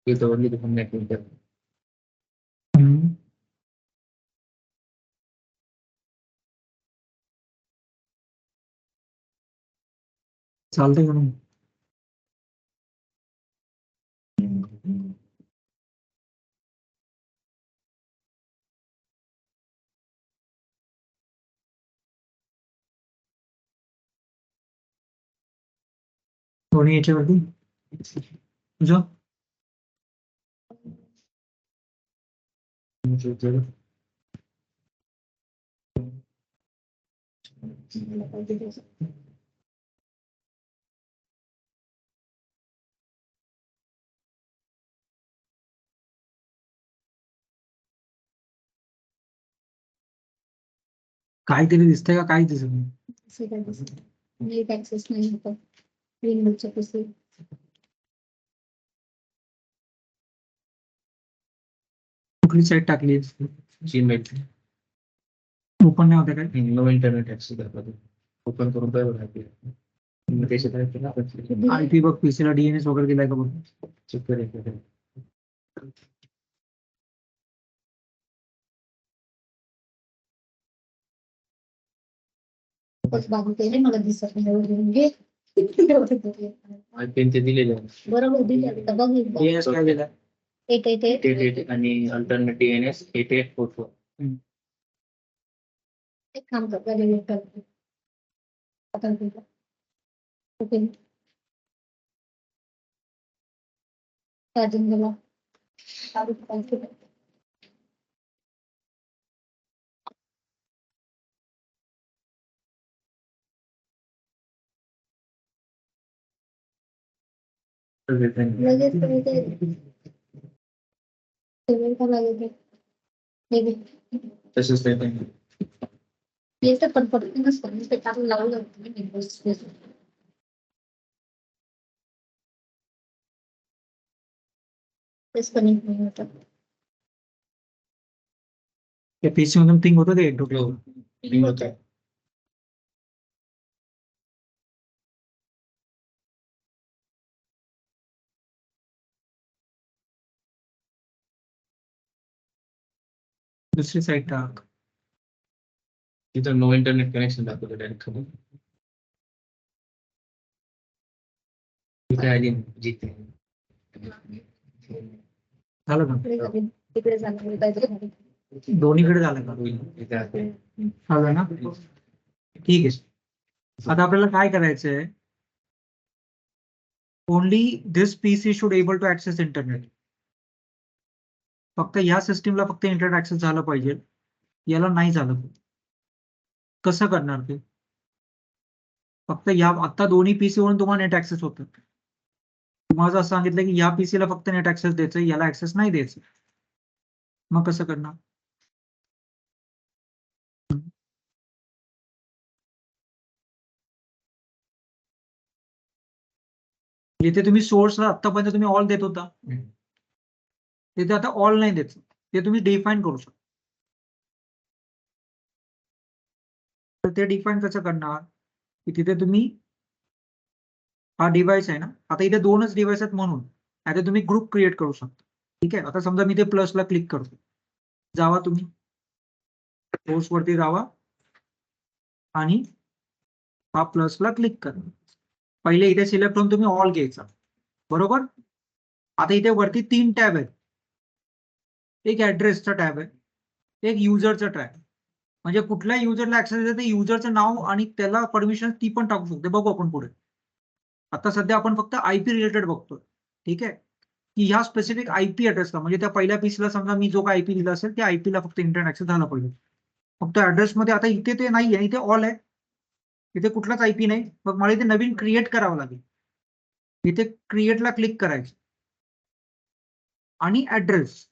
इथं वरती तिथून network आहे. हम्म. चालतंय का मग? दोन्ही याच्यावरती तुझं मला पाहिजे तसं. काहीतरी दिसतंय का काहीच दिसत नाही. असं काय दिसत नेट ऍक्सेस नाही होत विंडोजच्या पीसी. कुठली साईट टाकली जीमेल ओपन नाही होते काय. नो इंटरनेट ऍक्सेस दाखवतो. ओपन करून काय बघा मग त्याच्यात आहे की नाही आयपी बघ पीसीला डीएनएस वगैरे दिलाय का बघ. चेक करायचं. खूपच बाजू केले मला दिसत नाही एवढं घे. एवढं घे. IP ते दिलेले आहे. बरोबर दिले आता बघ एकदा. डीएनएस काय दिलाय. 888 88 आणि अल्टरनेट DNS 8844. एक काम कर पहिले करते आता ठीक आहे. ओके चार्जिंग झाला चालू करायचं. लगेच पेमेंट का लागेल हे घे. तसंच काय येतं पण पटकन नसतं ते टाकून लावलं होतं मी Windows मध्ये. तेच कनेक्ट नाही होतं. त्या पीसी मधून पिंग होतं ते डोक्यात. लिंक होतं. दुसरी साईट टाक. तिथं नो इंटरनेट कनेक्शन दाखवतो डायरेक्ट खाली. तिथे आली जिथे झालं का तिकडे जाणार पाहिजे. दोन्हीकडे झालं का. तिथे आहे. झालं ना ठीक आहे. आता आपल्याला काय करायचंय. Only this PC should able to access internet. फक्त या सिस्टीमला फक्त इंटरनेट ऍक्सेस झालं पाहिजे. याला नाही झालं. कसं करणार ते. फक्त या आता दोन्ही पीसी वरून तुम्हाला नेट ऍक्सेस होतं. तुम्हाला असं सांगितलं की या पीसीला फक्त नेट ऍक्सेस द्यायचं याला ऍक्सेस नाही द्यायचं. मग कसं करणार. जिथे तुम्ही सोर्सला आतापर्यंत तुम्ही ऑल देत होता तिथे आता ऑल नाही द्यायचं. ते तुम्ही डिफाईन करू शकता. तर ते डिफाईन कसं करणार की तिथे तुम्ही हा डिव्हाइस आहे ना आता इथे 2च डिव्हाइस आहेत म्हणून आता तुम्ही ग्रुप क्रिएट करू शकता. ठीक आहे. आता समजा मी ते प्लसला क्लिक करतो. जावा तुम्ही सोर्स वरती जावा आणि हा प्लसला क्लिक करा. पहिले इथे सिलेक्ट होऊन तुम्ही ऑल घ्यायचा बरोबर. आता इथे वरती 3 टॅब आहेत. एक ऍड्रेसचा टॅब आहे एक युजरचा टॅब. म्हणजे कुठल्या युजरला ऍक्सेस देते ते युजरचं नाव आणि त्याला परमिशन ती पण टाकू शकते. बघू आपण पुढे. आता सध्या आपण फक्त आयपी रिलेटेड बघतोय. ठीक आहे की ह्या स्पेसिफिक आयपी ऍड्रेसला म्हणजे त्या पहिल्या पीसीला समजा मी जो काय आयपी दिला असेल त्या आयपीला फक्त इंटरनेट ऍक्सेस झाला पाहिजे. फक्त ऍड्रेसमध्ये आता इथे ते नाही आहे इथे ऑल आहे इथे कुठलाच आयपी नाही, मग मला इथे नवीन क्रिएट करावं लागेल. इथे क्रिएटला क्लिक करायचं आणि ऍड्रेस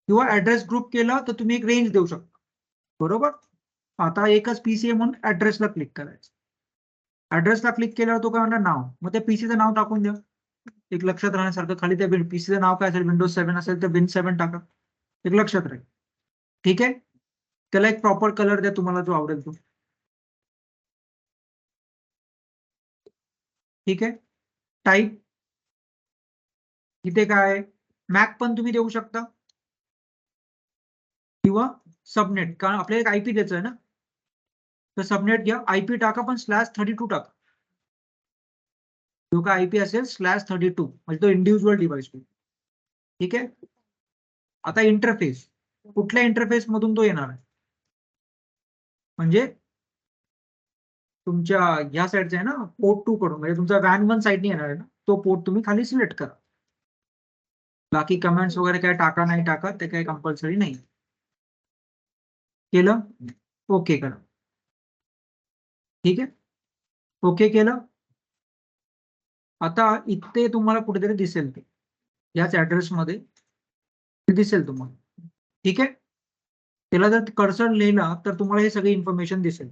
किंवा ऍड्रेस ग्रुप केला तर तुम्ही एक रेंज देऊ शकता. बरोबर. आता एकच पीसी आहे म्हणून ऍड्रेसला क्लिक करायचं. ऍड्रेसला क्लिक केल्यावर तो काय म्हणणार नाव, मग त्या पीसीचं नाव टाकून द्या. एक लक्षात राहण्यासारखं खाली त्या पीसीचं नाव काय असेल, विंडोज 7 असेल तर Win7 टाका, एक लक्षात राहील. ठीक आहे. त्याला एक प्रॉपर कलर द्या तुम्हाला जो आवडेल तो. ठीक आहे. टाईप इथे काय मॅक पण तुम्ही देऊ शकता किंवा सबनेट, कारण आपल्याला एक आयपी द्यायचं आहे ना, तर सबनेट घ्या. आयपी टाका पण /32 टाका. जो काय आयपी असेल /32 म्हणजे तो इंडिव्हिज्युअल डिव्हाइस होईल. ठीक आहे. आता इंटरफेस कुठल्या इंटरफेस मधून तो येणार आहे, म्हणजे तुमच्या या साईडचा आहे ना, पोर्ट 2 कडून, म्हणजे तुमचा WAN 1 साईडने येणार आहे ना, तो पोर्ट तुम्ही खाली सिलेक्ट करा. बाकी कमेंट्स वगैरे काय टाका नाही टाका ते काही कंपल्सरी नाही. केलं. ओके करा. ठीक आहे. ओके केलं. आता इथे तुम्हाला कुठेतरी दिसेल ते याच ऍड्रेसमध्ये दिसेल तुम्हाला. ठीक आहे. त्याला जर कर्सर लिहिला तर तुम्हाला हे सगळी इन्फॉर्मेशन दिसेल.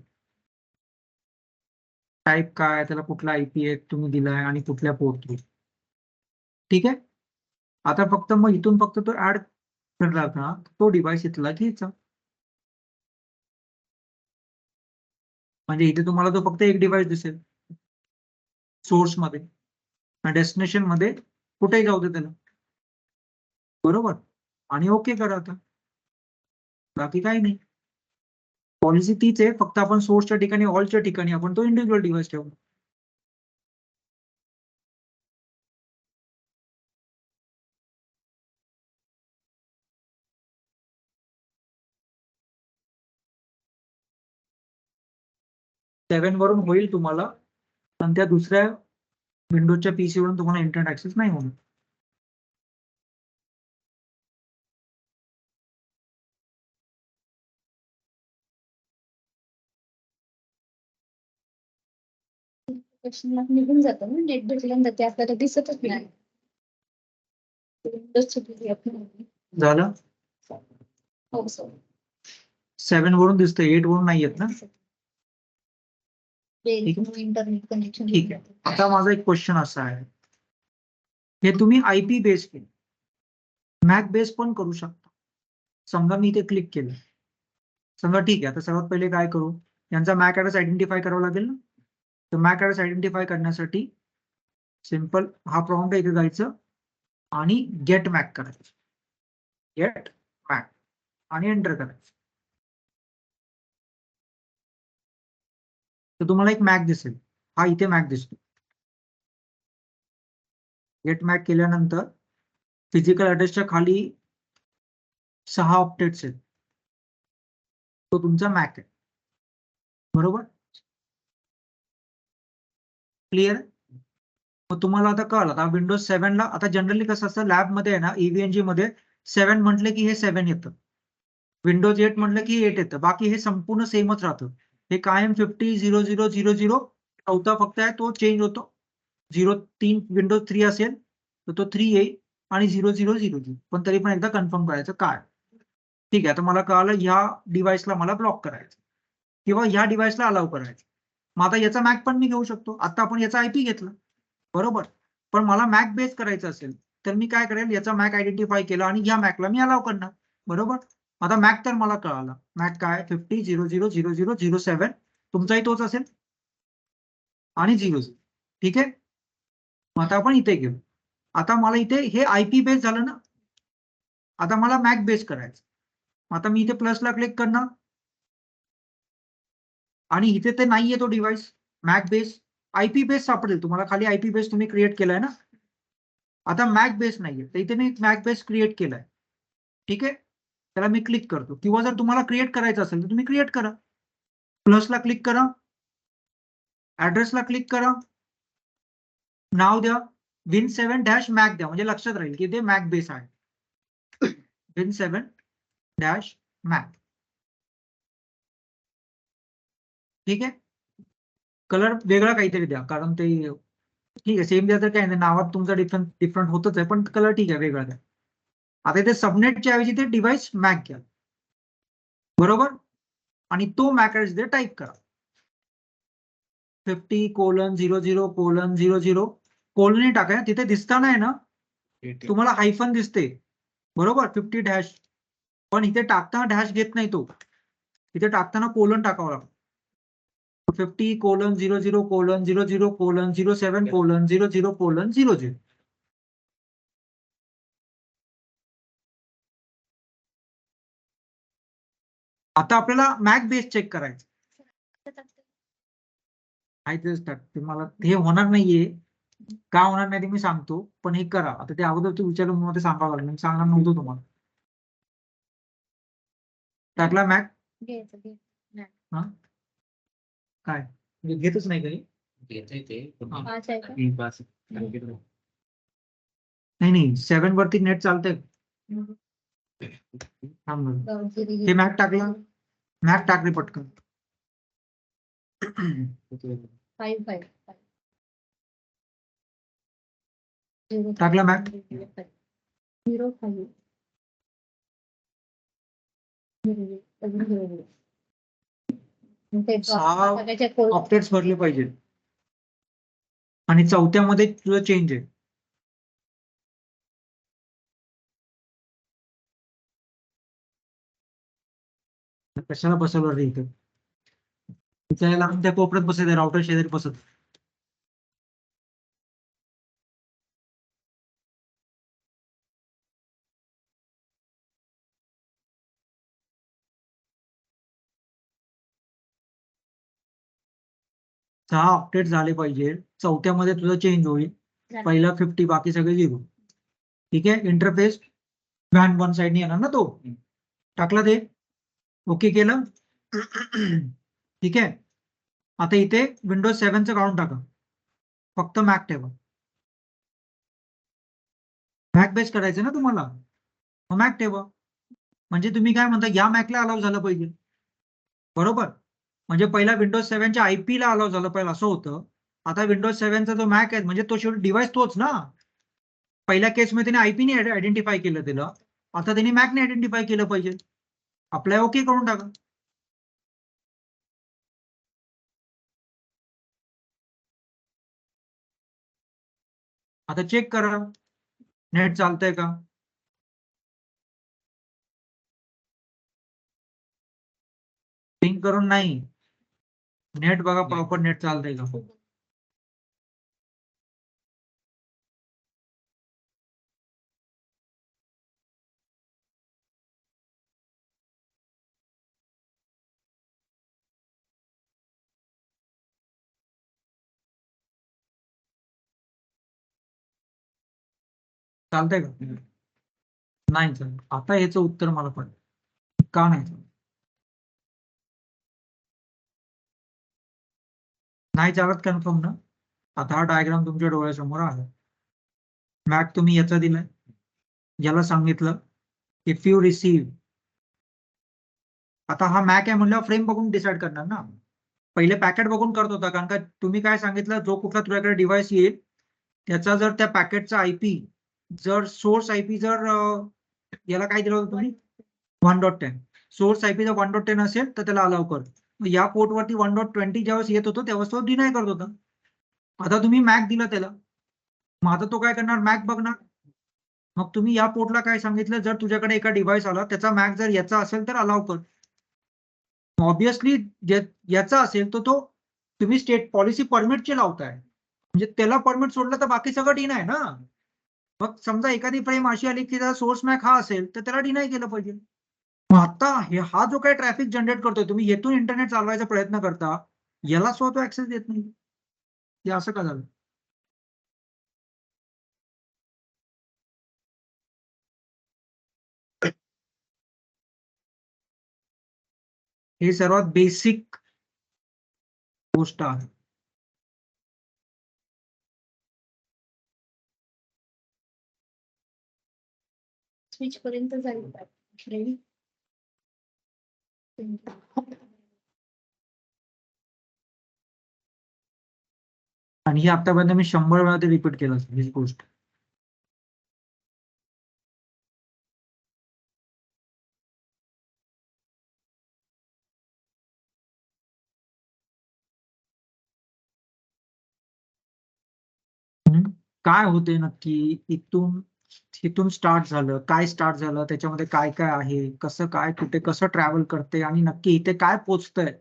टाईप काय, त्याला कुठला आयपी आहे तुम्ही दिलाय आणि कुठल्या पोर्ट थ्रू. ठीक आहे. आता फक्त मग इथून फक्त तो ऍड करला ना, तो डिव्हाइस इथला घ्यायचा. म्हणजे इथे तुम्हाला तो फक्त एक डिव्हाइस दिसेल सोर्स मध्ये, डेस्टिनेशन मध्ये कुठेही जाऊ दे त्याला. बरोबर. आणि ओके करा. आता बाकी काही नाही, पॉलिसी तीच आहे, फक्त आपण सोर्सच्या ठिकाणी ऑलच्या ठिकाणी आपण तो इंडिव्हिज्युअल डिव्हाइस ठेवू. सेवन वरून होईल तुम्हाला, पण त्या दुसऱ्या विंडोजच्या पीसी वरून तुम्हाला इंटरनेट ऍक्सेस नाही होणार. क्वेश्चन मार्क निघून जातो ना, नेट भेटल्यानंतर ते आपल्याला दिसतच नाही. Windows ची PDF नाही. झालं. हो सर. 7 वरून दिसतंय, 8 वरून नाही येत ना. ठीक आहे. Internet connection. ठीक आहे. आता माझा एक क्वेश्चन असा आहे, हे तुम्ही आयपी बेस केलं, मॅक बेस पण करू शकता. समजा मी इथे क्लिक केलं, समजा ठीक आहे. आता सर्वात पहिले काय करू, यांचा मॅक ऍड्रेस आयडेंटिफाय करावा लागेल ना. तर मॅक ऍड्रेस आयडेंटिफाय करण्यासाठी सिंपल हा प्रॉम्प्ट इथे जायचं आणि गेट मॅक करायचं. गेट मॅक आणि एंटर करायचं. तर तुम्हाला एक मॅक दिसेल, हा इथे मॅक दिसतो. गेट मॅक केल्यानंतर फिजिकल ऍड्रेसच्या खाली 6 ऑक्टेट्स आहेत, तो तुमचा मॅक आहे. बरोबर. क्लिअर. मग तुम्हाला आता कळलं, आता विंडोज 7 ला आता जनरली कसं असतं, लॅबमध्ये आहे ना, EVNG मध्ये 7 म्हटलं की हे 7 येतं, विंडोज 8 म्हटलं की 8 येतं, बाकी हे संपूर्ण सेमच राहतं. हे कायम 50 00 00 चौथा फक्त आहे तो चेंज होतो. 03 विंडोज 3 असेल तर तो 3 येईल आणि 0000, पण तरी पण एकदा कन्फर्म करायचं काय. ठीक आहे. आता मला कळालं ह्या डिव्हाइसला मला ब्लॉक करायचं किंवा ह्या डिव्हाइसला अलाव करायचं. मग आता याचा मॅक पण मी घेऊ शकतो. आता आपण याचा आयपी घेतला, बरोबर, पण मला मॅक बेस करायचं असेल तर मी काय करेल, याचा मॅक आयडेंटिफाय केला आणि या मॅकला मी अलाव करणार. बरोबर. आता मॅक तर मला कळाला, मॅक काय 50 00 00 07 तुमचाही तोच असेल आणि 0. ठीक आहे. मग आता आपण इथे घेऊ. आता मला इथे हे आयपी बेस झालं ना, आता मला मॅक बेस करायचं. आता मी इथे प्लसला क्लिक करणार आणि इथे ते नाहीये तो device Mac base. IP base सापडेल तुम्हाला खाली, आयपी बेस तुम्ही क्रिएट केलाय ना. आता मॅक बेस नाहीये, तर इथे मी मॅक बेस क्रिएट केलाय. ठीक आहे. त्याला मी क्लिक करतो, किंवा जर तुम्हाला क्रिएट करायचं असेल तर तुम्ही क्रिएट करा. प्लसला क्लिक करा, ऍड्रेसला क्लिक करा, नाव द्या, Win7-Mac द्या, म्हणजे लक्षात राहील की ते मॅक बेस आहे. Win7-Mac. ठीक आहे. कलर वेगळा काहीतरी द्या, कारण ते ठीक आहे सेम द्या तर काय नाही, नावात तुमचा डिफरंट डिफरंट होतच आहे, पण कलर ठीक आहे वेगळा द्या. आता इथे सबनेटच्या ऐवजी ते डिव्हाइस मॅक घ्या, बरोबर, आणि तो मॅक ऍड्रेस इथे टाईप करा. 50:00:00:00 कोलनी टाका. तिथे दिसताना आहे ना तुम्हाला हायफन दिसते, बरोबर, 50 डॅश, पण इथे टाकताना डॅश घेत नाही तो, इथे टाकताना कोलन टाकावं लागतं. 50:00:00:00:07:00:00. आता आपल्याला मॅक बेस चेक करायचं आहे. तेच टाक, ते मला हे होणार नाहीये, का होणार नाही ते मी सांगतो, पण हे करा. आता ते अगोदर तू विचारलं मला ते सांगावं लागलं, मी सांगणार नव्हतो तुम्हाला. टाकला मॅक, घ्यायचं घे. हा काय म्हणजे घेतच नाही काही. घेतंय ते पण हा. 5 आहे का? पाच सांगितलं. नाही नाही 7 वरती नेट चालतंय. थांब बरं. हे मॅक टाकला, मॅक टाक रे पटकन. 5 टाकला मॅक. 05 सहा ऑप्टेट्स भरले पाहिजे, आणि चौथ्यामध्ये तुझं चेंज आहे. कशाला बसवलं रे इथं, त्याला त्या कोपऱ्यात बसत आहे, राउटर शेजारी बसत. सहा ऑप्टेट झाले पाहिजे, चौथ्यामध्ये तुझं चेंज होईल. पहिला 50, बाकी सगळे 0. ठीक आहे. इंटरफेस व्हॅन वन साइडने येणार ना तो. टाकला ते, ओके केलं. ठीक आहे. आता इथे विंडोज 7चं काढून टाका, फक्त मॅक ठेवा. मॅक बेस करायचं ना तुम्हाला, मग मॅक ठेवा. म्हणजे तुम्ही काय म्हणता, या मॅकला अलाउ झालं पाहिजे, बरोबर. म्हणजे पहिला विंडोज 7च्या IP ला अलाउ झालं पाहिजे असं होतं. आता विंडोज 7चा जो मॅक आहे, म्हणजे तो शेवटी डिव्हाइस तोच ना. पहिल्या केसमध्ये त्याने IP ने आयडेंटिफाय केलं त्याला, आता त्यांनी मॅकने आयडेंटिफाय केलं पाहिजे. अप्लाय ओके करून टाका. आता चेक करा नेट चालतंय का. पिंग करून नाही, नेट बघा प्रॉपर नेट चालतंय का. चालतंय का. नाही चालत. आता याचं उत्तर मला पडलं, का नाही चालत. नाही चालत कन्फर्म ना. आता हा डायग्राम तुमच्या डोळ्यासमोर आला. मॅक तुम्ही याचा दिलाय, याला सांगितलं इफ यू रिसीव्ह. आता हा मॅक आहे म्हणल्यावर फ्रेम बघून डिसाईड करणार ना. पहिले पॅकेट बघून करत होता, कारण का तुम्ही काय सांगितलं, जो कुठला तुझ्याकडे डिव्हाइस येईल त्याचा जर त्या पॅकेटचा IP, जर सोर्स IP जर याला काय दिलं होतं तुम्ही 1.10, सोर्स IP जर 1.10 असेल तर त्याला अलाउ कर. या पोर्टवरती 1.20 ज्यावेळेस येत होतं त्यावेळेस तो डिनाय करत होता. आता तुम्ही मॅक दिला त्याला, मग आता तो काय करणार, मॅक बघणार. मग तुम्ही या पोर्टला काय सांगितलं, जर तुझ्याकडे एका डिव्हाइस आला त्याचा मॅक जर याचा असेल तर अलाउ कर. ऑब्विसली याचा असेल तर तो तुम्ही स्टेट पॉलिसी परमिटची लावताय, म्हणजे त्याला परमिट सोडलं तर बाकी सगळं डिनाय ना. मग समजा एखादी फ्रेम अशी आली की त्याचा सोर्स मॅक हा असेल तर त्याला डिनाय केलं पाहिजे. मग आता हा जो काही ट्रॅफिक जनरेट करतोय तुम्ही, येथून इंटरनेट चालवायचा प्रयत्न करता, याला स्वतः ऍक्सेस देत नाही. हे असं का झालं. हे सर्वात बेसिक गोष्ट आहे. स्विच पर्यंत जाईल रेडी. आणि ही आतापर्यंत मी 100 वेळा ते रिपीट केलं असेल हीच गोष्ट. काय होते नक्की इथून इथून स्टार्ट झालं, काय स्टार्ट झालं, त्याच्यामध्ये काय काय आहे, कसं काय कुठे कसं ट्रॅव्हल करते आणि नक्की इथे काय पोचतंय,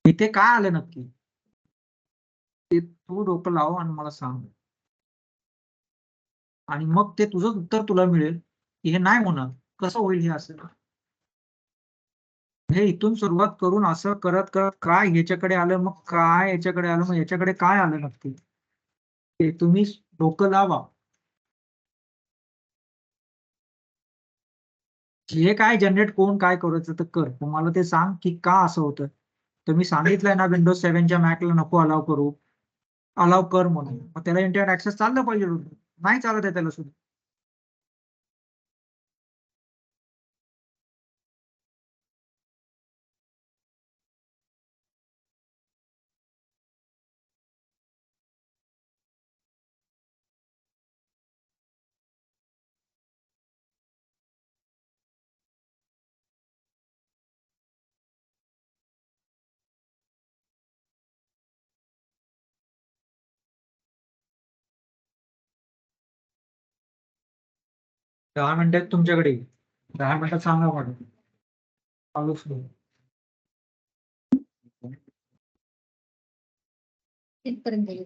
इथे काय आलं नक्की, ते तू डोकं लाव आणि मला सांग. आणि मग ते तुझं उत्तर तुला मिळेल की हे नाही होणार, कसं होईल हे असं. हे इथून सुरुवात करून असं करत करत काय ह्याच्याकडे आलं, मग काय याच्याकडे आलं, मग याच्याकडे काय आलं नक्की, ते तुम्ही डोकं लावा. जे काय जनरेट कोण काय करायचं तर कर, पण मला ते सांग की का असं होतं. तर मी सांगितलंय ना विंडोज 7च्या मॅकला नको अलाव करू, अलाव कर म्हणून. मग त्याला इंटरनेट ऍक्सेस चाललं पाहिजे होतं, नाही चालत आहे त्याला सुद्धा. 10 मिनिटात तुमच्याकडे येईल. 10 मिनिटात सांगा मॅडम. चालूच नाही. तिथपर्यंत येईल.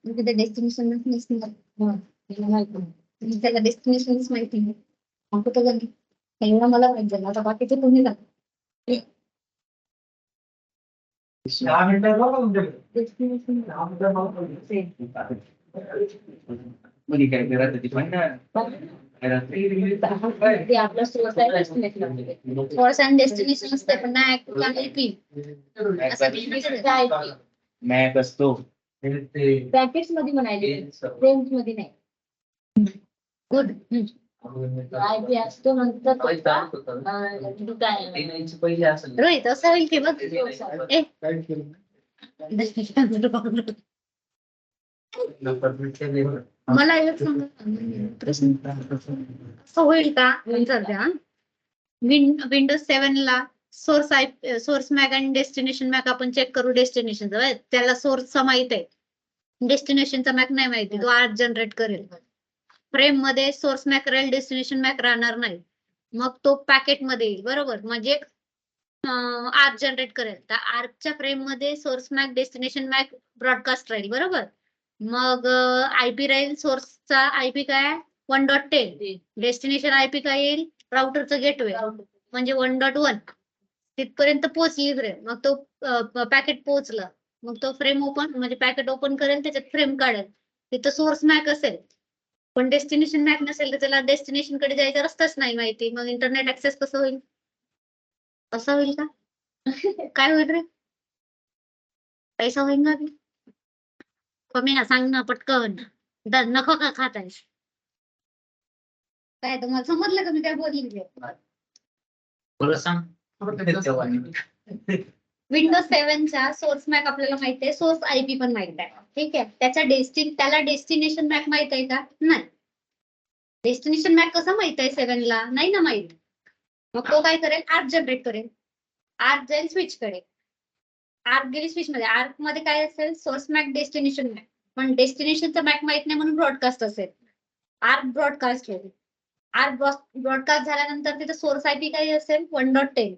तिथे डेस्टिनेशनच नसणार. मला माहिती नाही. त्याला डेस्टिनेशनच माहिती नाही. मग कुठं झाली एवढं मला माहित झालं. आता बाकीचे तुम्ही जा. 10 मिनिटात बघा तुमच्याकडे. डेस्टिनेशन मध्ये काय करा त्याची पण ते आपलं सोर्स आहे डेस्टिनेशन. सोर्स आणि डेस्टिनेशन असते पण नाही ऍक्टिव्ह आयपी. असं डेस्टिनेशन आयपी मॅप असतो. पॅकेट्स मध्ये म्हणायचे, रेंज मध्ये नाही. गुड. आयपी असतो नंतर पहिले असेल रोहित असं होईल की बघ. ए मला एक सांगा प्रश्न, असं होईल का सध्या विंडोज 7 ला सोर्स मॅक आणि डेस्टिनेशन मॅक आपण चेक करू. डेस्टिनेशन त्याला सोर्सचा माहित आहे, डेस्टिनेशनचा मॅक नाही माहिती. तो आर्ट जनरेट करेल. फ्रेम मध्ये सोर्स मॅक राहील, डेस्टिनेशन मॅक राहणार नाही. मग तो पॅकेट मध्ये येईल बरोबर, म्हणजे आर्क जनरेट करेल. तर आर्कच्या फ्रेम मध्ये source Mac destination Mac broadcast राहील बरोबर. मग आयपी राहील सोर्सचा आयपी काय 1.10, डेस्टिनेशन आयपी काय येईल राउटरचं गेटवे म्हणजे 1.1. तिथपर्यंत पोहोचली. मग तो पॅकेट पोहोचलं, मग तो फ्रेम ओपन म्हणजे पॅकेट ओपन करेल, त्याच्यात फ्रेम काढेल. तिथं सोर्स मॅक असेल पण डेस्टिनेशन मॅक नसेल तर त्याला डेस्टिनेशन कडे जायचा रस्ताच नाही माहिती. मग इंटरनेट ऍक्सेस कसं होईल, असं होईल का? काय होईल रे, पैसा होईल ना? कमी ना, सांग ना पटकन. नको का खातायस काय? तुम्हाला समजलं का मी काय बोलली? मला सांग. विंडोज 7चा सोर्स मॅक आपल्याला माहित आहे, सोर्स आयपी पण माहित आहे. ठीक आहे. त्याला डेस्टिनेशन मॅक माहित आहे का? नाही. डेस्टिनेशन मॅक कसं माहित आहे 7 ला? नाही ना माहित. मग तो काय करेल, आर्क जनरेट करेल. आर्क जाईल स्विच कडे. आर्क गेली स्विच मध्ये. आर्क मध्ये काय असेल, सोर्स मॅक डेस्टिनेशन मॅक. पण डेस्टिनेशनचा मॅक माहित नाही म्हणून ब्रॉडकास्ट असेल. आर्क ब्रॉडकास्ट होईल. आर्क ब्रॉडकास्ट झाल्यानंतर तिथे सोर्स आयपी काय असेल 1.10.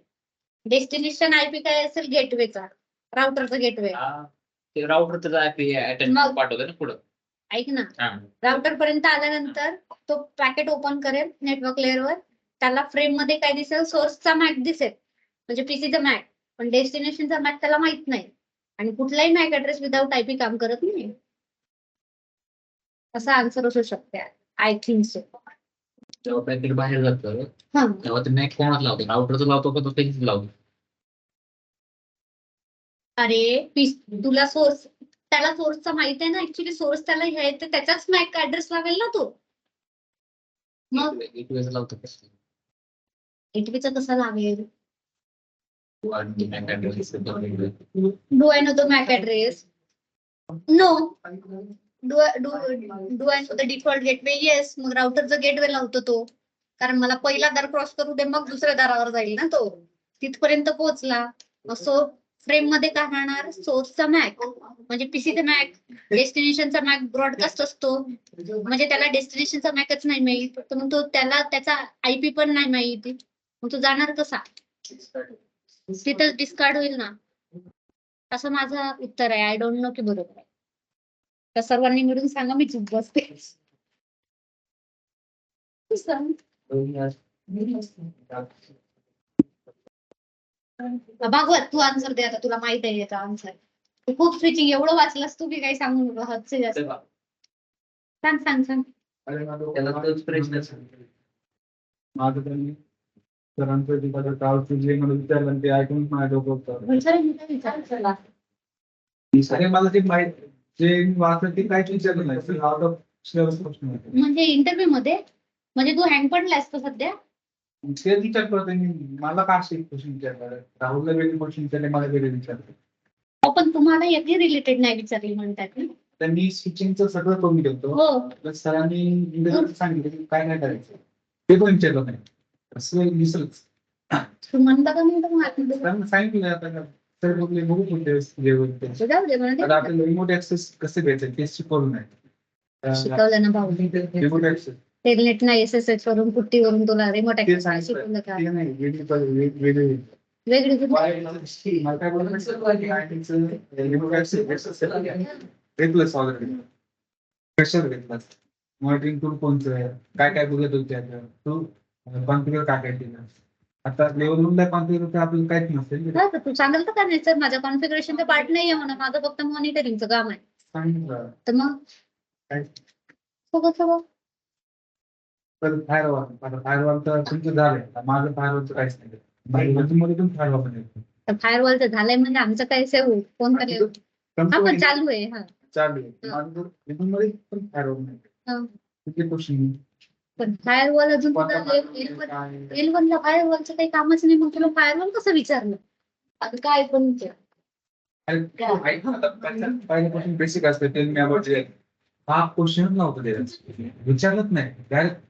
डेस्टिनेशन आयपी काय असेल गेटवेचा, राउटरचा गेटवे. ते राउटरचं आयपी अटेंड पाठवतो ना पुढं. ऐक ना, राउटर पर्यंत आल्यानंतर तो पॅकेट ओपन करेल नेटवर्क लेअरवर. त्याला फ्रेम मध्ये काय दिसेल, सोर्सचा मॅक दिसेल म्हणजे पीसीचा मॅक. पण डेस्टिनेशनचा मॅक त्याला माहित नाही. आणि कुठलाही मॅक ऍड्रेस विदाउट आयपी काम करत नाही. असा आन्सर असू शकते. I think so. जेव्हा पॅकेट बाहेर जातं तेव्हा ते मॅक कोणाच लावतो, राउटरचं लावतो का तो पेजच लावतो? अरे तुला सोर्स, त्याला सोर्सचा माहित आहे ना. ऍक्च्युली सोर्स त्याला घ्यायचं, त्याचाच मॅक ऍड्रेस लावेल ना तो. मग एक वेळेस लावतो एटवीचा कसा लागेल? MAC address do I know the MAC address? No. Do I know the default gateway? Yes. मग राउटरचा गेटवे लावतो तो, कारण मला पहिला दार क्रॉस करू दे, मग दुसऱ्या दारावर जाईल ना तो. तिथपर्यंत पोहोचला. सो फ्रेम मध्ये काय राहणार? सोर्सचा मॅक म्हणजे पीसीचा मॅक, डेस्टिनेशनचा मॅक ब्रॉडकास्ट असतो, म्हणजे त्याला डेस्टिनेशनचा मॅकच नाही माहित, तर मग तो त्याला त्याचा आयपी पण नाही माहिती, मग तो जाणार कसा? तिथंच डिस्कार्ड होईल ना. असं माझं उत्तर आहे. आय डोंट नो की बरोबर आहे. तर सर्वांनी मिळून सांगा, मी चूप बसते. तू सांग. भागवत तू आन्सर दे आता, तुला माहित आहे याचा आन्सर. तू खूप स्विचिंग एवढं वाचलास तू की काही सांगू नको. हदसे जास्त. सांग सांग सांग. त्याला तोच प्रश्न सांगितला. माझं त्यांनी सरांचं तिकडं गावचं जे मला विचारलं आणि ते ऐकून माझ्या डोकं होतं. विचार. अरे मला ते माहित जे मी वाचलं ते काहीच विचारलं नाही. आउट ऑफ सिलेबस प्रश्न होते. म्हणजे इंटरव्ह्यू मध्ये म्हणजे तू हँग पडलास का सध्या? ते विचार करतो मी, मला का असे क्वेश्चन विचारणार? राहुलला वेगळे क्वेश्चन विचारले, मला वेगळे विचारले. पण तुम्हाला याची रिलेटेड नाही विचारली म्हणतात ना. त्यांनी स्विचिंगचं सगळं करून घेतो. हो. तर सरांनी इंटरव्ह्यू सांगितलं की काय काय करायचं ते पण विचारलं नाही. असं दिसलंच. तू म्हणता का नाही तर मग आतमध्ये त्यांना सांगितलं आता का सर बोलले बघू पुढच्या वेळेस जे होईल ते. जाऊ दे म्हणून आता आपल्याला रिमोट ऍक्सेस कसं घ्यायचं ते शिकवलं नाही. शिकवलं ना भाऊ. रिमोट ऍक्सेस टेलनेट ना एसएसएच वरून पुट्टीवरून तुला रिमोट ते ऍक्सेस सांगितलं शिकवलं का? ते नाही वेगळी वेगळी कुठली? मला काय बोलायचं रिमोट ऍक्सेस घेतलंच ऑलरेडी. कशावर घेतलास? मॉनिटरिंग टूल कोणतं आहे? काय काय बघत होते तू कॉन्फिगर काय काय केलं? आता लेवल रूमला कॉन्फिगर तर आपल्याला काहीच नसेल. हा, तर तू सांगाल तर का नाही सर माझ्या कॉन्फिगरेशनचा पार्ट नाही आहे म्हणा, माझं फक्त मॉनिटरिंगचं काम आहे. सांगितलं तर मग काय? सगळं सगळं तर फायरवॉल, आता फायरवॉल तर तुमचं झालंय. माझं फायरवॉलचं काहीच नाही. मध्ये पण फायरवॉल पण येतो. तर फायरवॉलचं झालंय म्हणजे आमचं काय सेव कोण करेल? हा पण चालू आहे. हा चालू आहे. माझं इथून मध्ये पण फायरवॉल नाही. हा. किती क्वेश्चन पण फायरवॉल अजून L1 ला फायरवॉलचं काही कामच नाही, मग तुला फायरवॉल कसं विचारलं? आता काय पण विचार. पहिल्यापासून बेसिक असतं टेल मी अबाउट जे हा क्वेश्चन नव्हतं त्याच्यात विचारलंच नाही. डायरेक्ट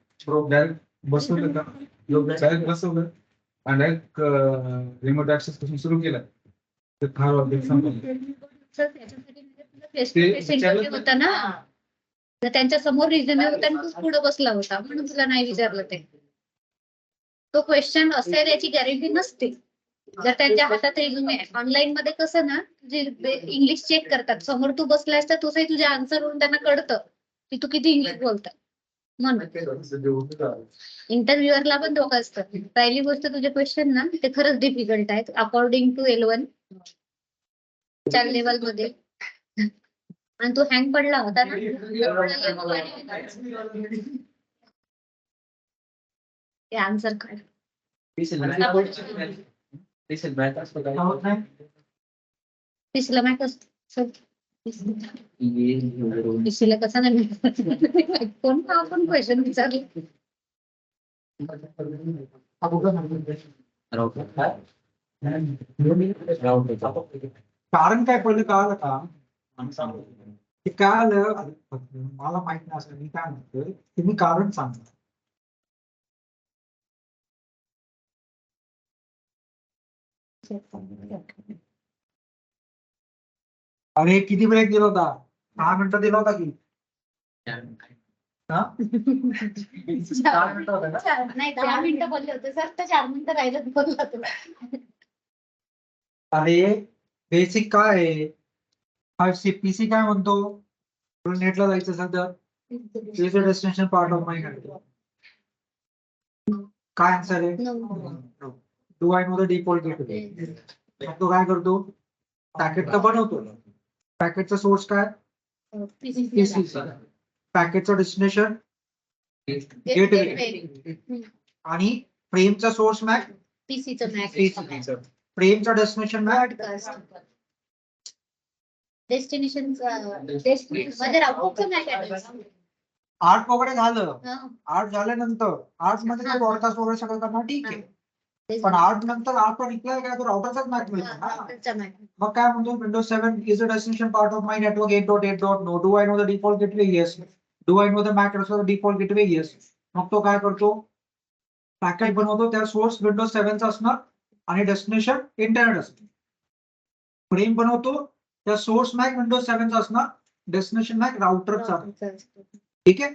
बसवलं का डायरेक्ट बसवलं आणि डायरेक्ट रिमोट ऍक्सेस पासून सुरू केलं तर फायरवॉल संपलं. होता ना, तर त्यांच्या समोर रिझ्युमे होता आणि तू पुढे बसला होता म्हणून तुला नाही विचारलं ते. तो क्वेश्चन असेल याची गॅरंटी नसते. जर त्यांच्या हातात रिझ्युमे ऑनलाईन मध्ये कसं ना, तुझे इंग्लिश चेक करतात, समोर तू बसलायस तर तुझे तुझे आन्सर होऊन त्यांना कळतं की तू किती इंग्लिश बोलतात. म्हणून इंटरव्ह्युअरला पण धोका असतं. पहिली गोष्ट तुझे क्वेश्चन ना ते खरंच डिफिकल्ट आहेत अकॉर्डिंग टू L1 च्या लेवल मध्ये. आणि तो हँग पडला होता ना, ते आन्सर काय? पिसला मॅक पिसीला कसा नाही कोण आपण क्वेश्चन विचारले. कारण काय पडलं कळालं का? ते काय आलं मला माहित नाही. असं मी काय म्हणतोय तुम्ही कारण सांगा. अरे किती ब्रेक दिला होता? 6 मिनिटं दिला होता की? हा? 4 मिनिटं होता का? नाही 10 मिनिटं बोलले होते सर, तर 4 मिनिटं राहिलं बोलला तुला. अरे बेसिक काय आहे? हा पीसी काय म्हणतो? नेटला जायचं असेल तर डेस्टिनेशन पार्ट ऑफ माय काय आन्सर आहे? Do I know the default gateway? तो काय करतो? पॅकेट तर बनवतो. पॅकेटचा सोर्स काय? पीसी. पॅकेटचं डेस्टिनेशन गेटवे आणि फ्रेमचा सोर्स मॅक पीसीचं मॅक. फ्रेमचा डेस्टिनेशन मॅक डेस्टिनेशन मध्ये राउटरचं मॅक ऍड्रेस. आठ वगैरे झालं, हा, 8 झाल्यानंतर 8 मध्ये हा. तो ब्रॉडकास्ट वगैरे सगळं करणार ठीक आहे. तेच पण ना. 8 नंतर 8 रिप्लाय काय तो राउटरचाच मॅच मिळतो ना. राउटरचा मॅक. मग काय म्हणतो Windows 7 is a destination part of my network 8.8. No do I know the default gateway yes. Do I know the MAC address default gateway yes. मग तो काय करतो पॅकेट बनवतो, त्या सोर्स विंडोज 7 चा असणार आणि डेस्टिनेशन इंटरनेट असणार. फ्रेम बनवतो, त्या सोर्स मॅक विंडोज 7 चा असणार, डेस्टिनेशन मॅक राउटरचा. ठीक आहे.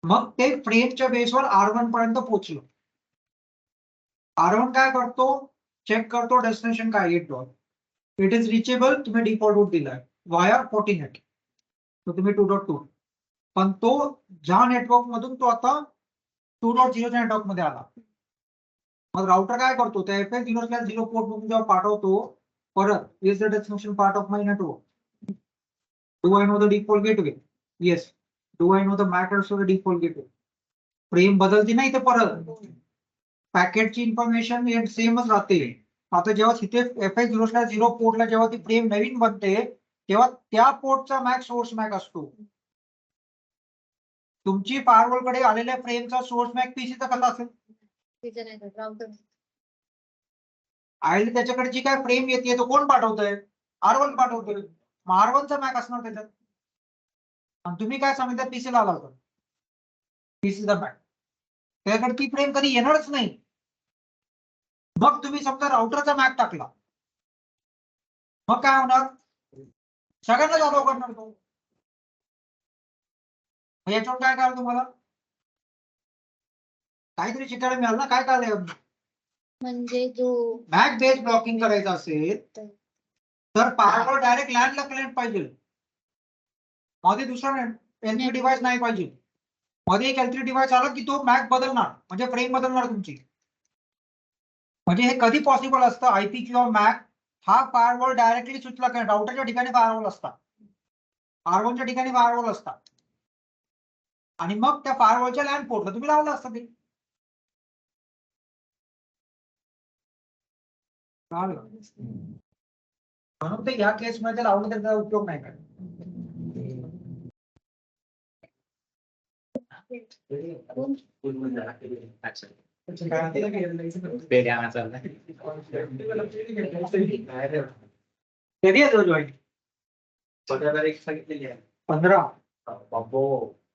मग ते फ्रेमच्या बेसवर R1 पर्यंत पोहोचलो. R1 काय करतो, चेक करतो डेस्टिनेशन काय 8. इट इज रिचेबल, तुम्ही डिफॉल्ट रूट दिलाय वाया फोर्टिनेट, तर तुम्ही 2.2. पण तो ज्या नेटवर्क मधून तो आता 2.0 च्या नेटवर्क मध्ये आला. मग राउटर काय करतो, त्या FS0/0 पोर्ट मधून जेव्हा पाठवतो परत is the destination part of my network. Do I know the default gateway yes. Do I know the MAC address of the default gateway. Frame बदलती नाही ते परत पॅकेटची इन्फॉर्मेशन सेमच राहते. आता जेव्हा तिथे FS0/0 पोर्टला जेव्हा ती फ्रेम नवीन बनते तेव्हा त्या पोर्टचा मॅक सोर्स मॅक असतो. तुमची फायरवॉल कडे आलेल्या फ्रेमचा सोर्स मॅक पीसीचा कसा असेल, तिचं नाही तर राउटर. आणि त्याच्याकडे जी काय फ्रेम येते तो कोण पाठवतोय, R1 पाठवतोय. मग R1 चा मॅक असणार त्याच्यात. आणि तुम्ही काय सांगितलं पीसीला आला होता, पीसीचा मॅक त्याच्याकडे ती फ्रेम कधी येणारच नाही. मग तुम्ही समजा राउटरचा मॅक टाकला, मग काय होणार, सगळ्यांना अलाउ करणार तो. याच्यावर काय कळलं तुम्हाला, काहीतरी शिकायला मिळालं ना. काय कळलं, म्हणजे जो मॅक बेस ब्लॉकिंग करायचं असेल तर फायरवॉल डायरेक्ट लॅनला कनेक्ट पाहिजे. मध्ये दुसरा L3 डिव्हाइस नाही पाहिजे. मध्ये एक L3 डिव्हाइस आला की तो मॅक बदलणार, म्हणजे फ्रेम बदलणार तुमची. म्हणजे हे कधी पॉसिबल असतं, आयपी किंवा मॅक हा फायरवॉल डायरेक्टली सुचला की राउटरच्या ठिकाणी फायरवॉल असतात, R1 च्या ठिकाणी फायरवॉल असतात. आणि मग त्या फायरवॉलच्या लॅन पोर्टला तुम्ही लावलं असतं ते. म्हणून ते या केस मध्ये लावलं त्याचा उपयोग नाही काय. कधी येतो जॉईन, 15 तारीख सांगितलेली आहे. 15. बाबो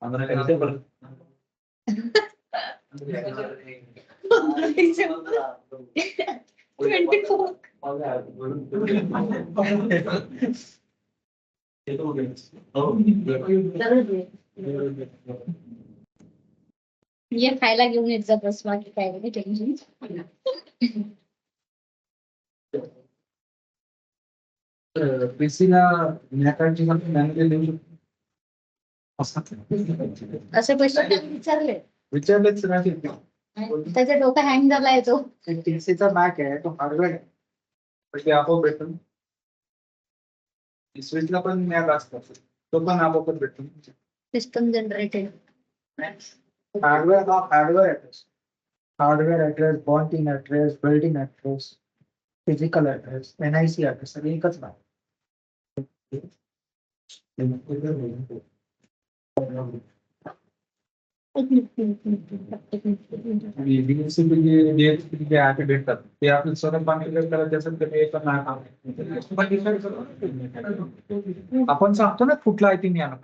15 काय बरं. 24. ये खायला घेऊन येत जा बस, बाकी काय नाही टेन्शन. पीसीला मॅकाची मॅनेजर देऊ शकतो असे पैसे विचारले, विचारलेच नाही. त्याचा डोका हँग झालाय तो. पीसीचा मॅक आहे तो हार्डवेअर आहे. ते आपोआप भेटतो. स्विचला पण मॅक असतो, तो पण आपोआप भेटतो. System generated hardware address, burning address, building address, physical address, NIC address सगळे एकच नाही. आणि DHCP जे ऍप भेटतात ते आपण स्वतः कॉन्फिगर करायचे असेल तर ते पण आपण सांगतो ना कुठला आयपी मिळाला,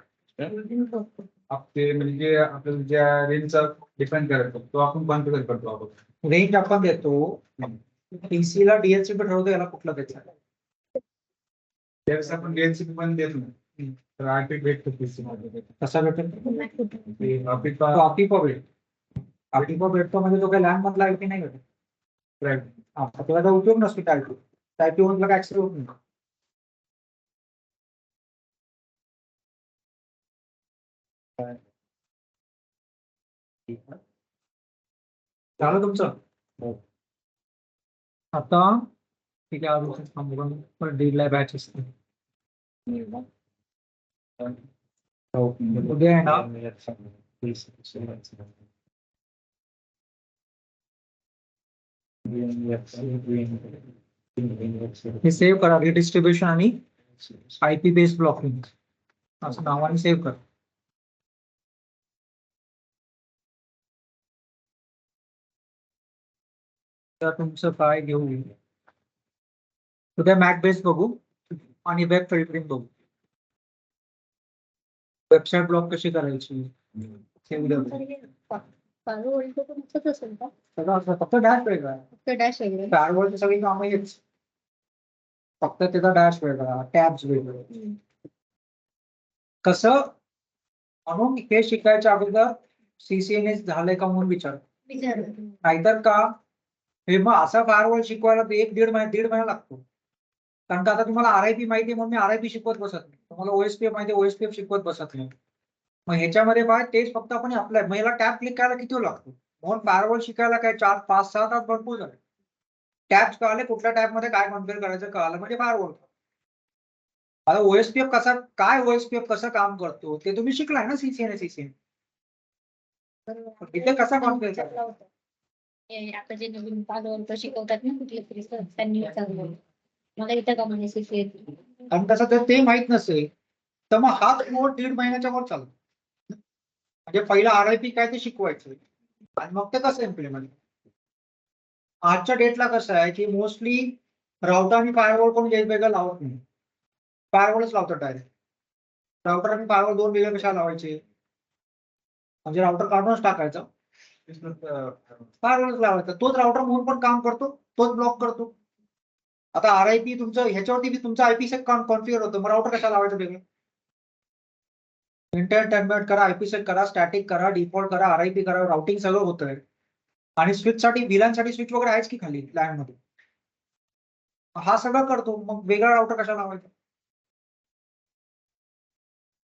ते म्हणजे आपल्याला ज्या रेंजचा डिपेंड करायचा तो आपण कॉन्फिगर करतो. आपण रेंज आपण देतो. पीसीला DHCP ठरवतो याला कुठला द्यायचा. त्यावेळेस आपण DHCP पण देत नाही, तर आयपी भेटतो पीसी मध्ये. कसा भेटेल, आपिपा आपिपा भेटतो म्हणजे तो काही लॅन मधला आयपी नाही भेटत. त्याचा उपयोग नसतो टायपी मधला काय ऍक्सेस होत नाही. झालं तुमचं आता, ठीक आहे. डीडला बॅच असते उद्या आहे ना. हे सेव्ह करा, रिडिस्ट्रीब्युशन आणि आयपी बेस ब्लॉकिंग असं नावाने सेव्ह करा. तर तुमचं काय घेऊ उद्या मॅक बेस बघू आणि वेब फिल्टरिंग बघू. वेबसाईट ब्लॉक कशी करायची हे उद्या बघू. Firewall चं पण तसंच असेल का? सगळं असं फक्त डॅश वेगळा आहे. फक्त डॅश वगैरे. फायरवॉलची सगळी कामं हेच, फक्त त्याचा डॅश वेगळा, टॅब्स वेगळे. कसं म्हणून हे शिकायच्या अगोदर CCNA झालंय का म्हणून विचार, विचारलं. नाहीतर का हे मग असा फायरवॉल शिकवायला तर 1-1.5 महिना लागतो. कारण का आता तुम्हाला RIP माहिती म्हणून मी RIP शिकवत बसत नाही, तुम्हाला OSPF माहिती OSPF शिकवत बसत नाही. मग ह्याच्यामध्ये काय तेच फक्त आपण अप्लाय, मग याला टॅब क्लिक करायला किती वेळ लागतो, म्हणून फायरवॉल शिकायला काय 4-5-6 तास भरपूर झाले. टॅब्स कळाले, कुठल्या टॅब मध्ये काय कॉन्फिगर करायचं कळालं म्हणजे फायरवॉल. आता OSPF कसा काय OSPF कसं काम करतो ते तुम्ही शिकलाय ना CCNA. इथे कसा कॉन्फिगर करायचा? आता जे नवीन पालवर शिकवतात ना कुठले तरी सर, त्यांनी विचारलं मला इथं का म्हणे CCNA. आणि तसं जर ते माहित नसेल तर मग हा कोर्स 1.5 महिन्याच्या वर चालतो. म्हणजे पहिला RIP काय ते शिकवायचं आणि मग ते कसं इम्प्लिमेंट. आजच्या डेटला कसं आहे की मोस्टली राउटर आणि फायरवॉल कोण वेगवेगळं लावत नाही, फायरवॉलच लावतात डायरेक्ट. राउटर आणि फायरवॉल 2 वेगळे कशा लावायचे, म्हणजे राउटर काढूनच टाकायचं, फायरवॉलच लावायचा. तोच राउटर म्हणून पण काम करतो, तोच ब्लॉक करतो. आता RIP तुमचं ह्याच्यावरती तुमचा IPsec कॉन्फिगर होतं, मग राउटर कशा लावायचं वेगळं. इंटरनेट टर्मिनेट करा, IPsec करा, स्टॅटिक करा, डिफॉल्ट करा, RIP करा, राउटिंग सगळं होतंय. आणि स्विच साठी VLAN स्विच वगैरे आहेच की खाली लँड मध्ये, हा सगळं करतो. मग वेगळा राउटर कशा लावायचा.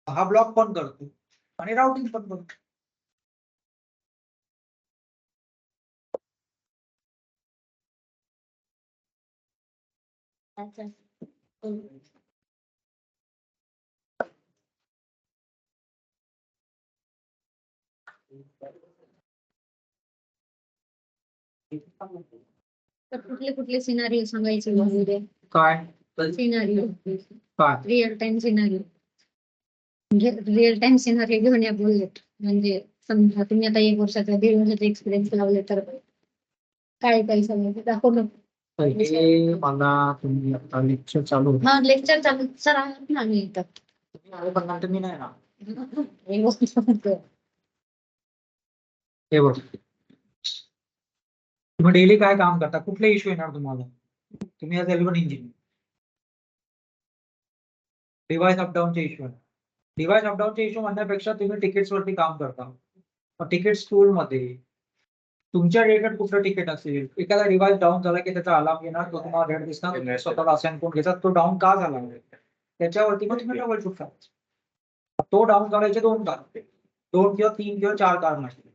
हा ब्लॉक पण करतो आणि राउटिंग पण करतो. अच्छा. तर कुठले सिनारिओ सांगायचे वगैरे. काय सिनारिओ, काय रिअल टाइम सिनारिओ, म्हणजे रिअल टाइम सिनारिओ घेऊन या बोललेत. म्हणजे समजा तुम्ही आता 1 वर्षाचा 1.5 वर्षाचा एक्सपिरियन्स लावले तर काय काही सांगायचं दाखवलं. हे मला तुम्ही आता लेक्चर चालू हा लेक्चर चालू सर आहेत ना आम्ही इथं. पण नंतर मी नाही ना. एक गोष्ट म्हणतो. हे बघ, तुम्ही डेली काय काम करता, कुठले इश्यू येणार तुम्हाला. तुम्ही आज एल1 इंजिनियर, डिव्हाइस अपडाऊनचे इश्यू आहे. डिव्हाइस अपडाऊनचे इश्यू म्हणण्यापेक्षा तुम्ही तिकीट्स वरती काम करता. तिकीट टूल मध्ये तुमच्या रिलेटेड कुठलं तिकीट असेल, एखादा डिव्हाइस डाऊन झाला की त्याचा अलार्म येणार, तो तुम्हाला रेड दिसणार, तुम्ही स्वतःला असाइन करून घ्यायचा, तो डाऊन का झाला त्याच्यावरती मग तुम्ही ट्रबल शूट करायचं. तो डाऊन करायचे 2 कारण, 2 किंवा 3 किंवा 4 कारण असतील.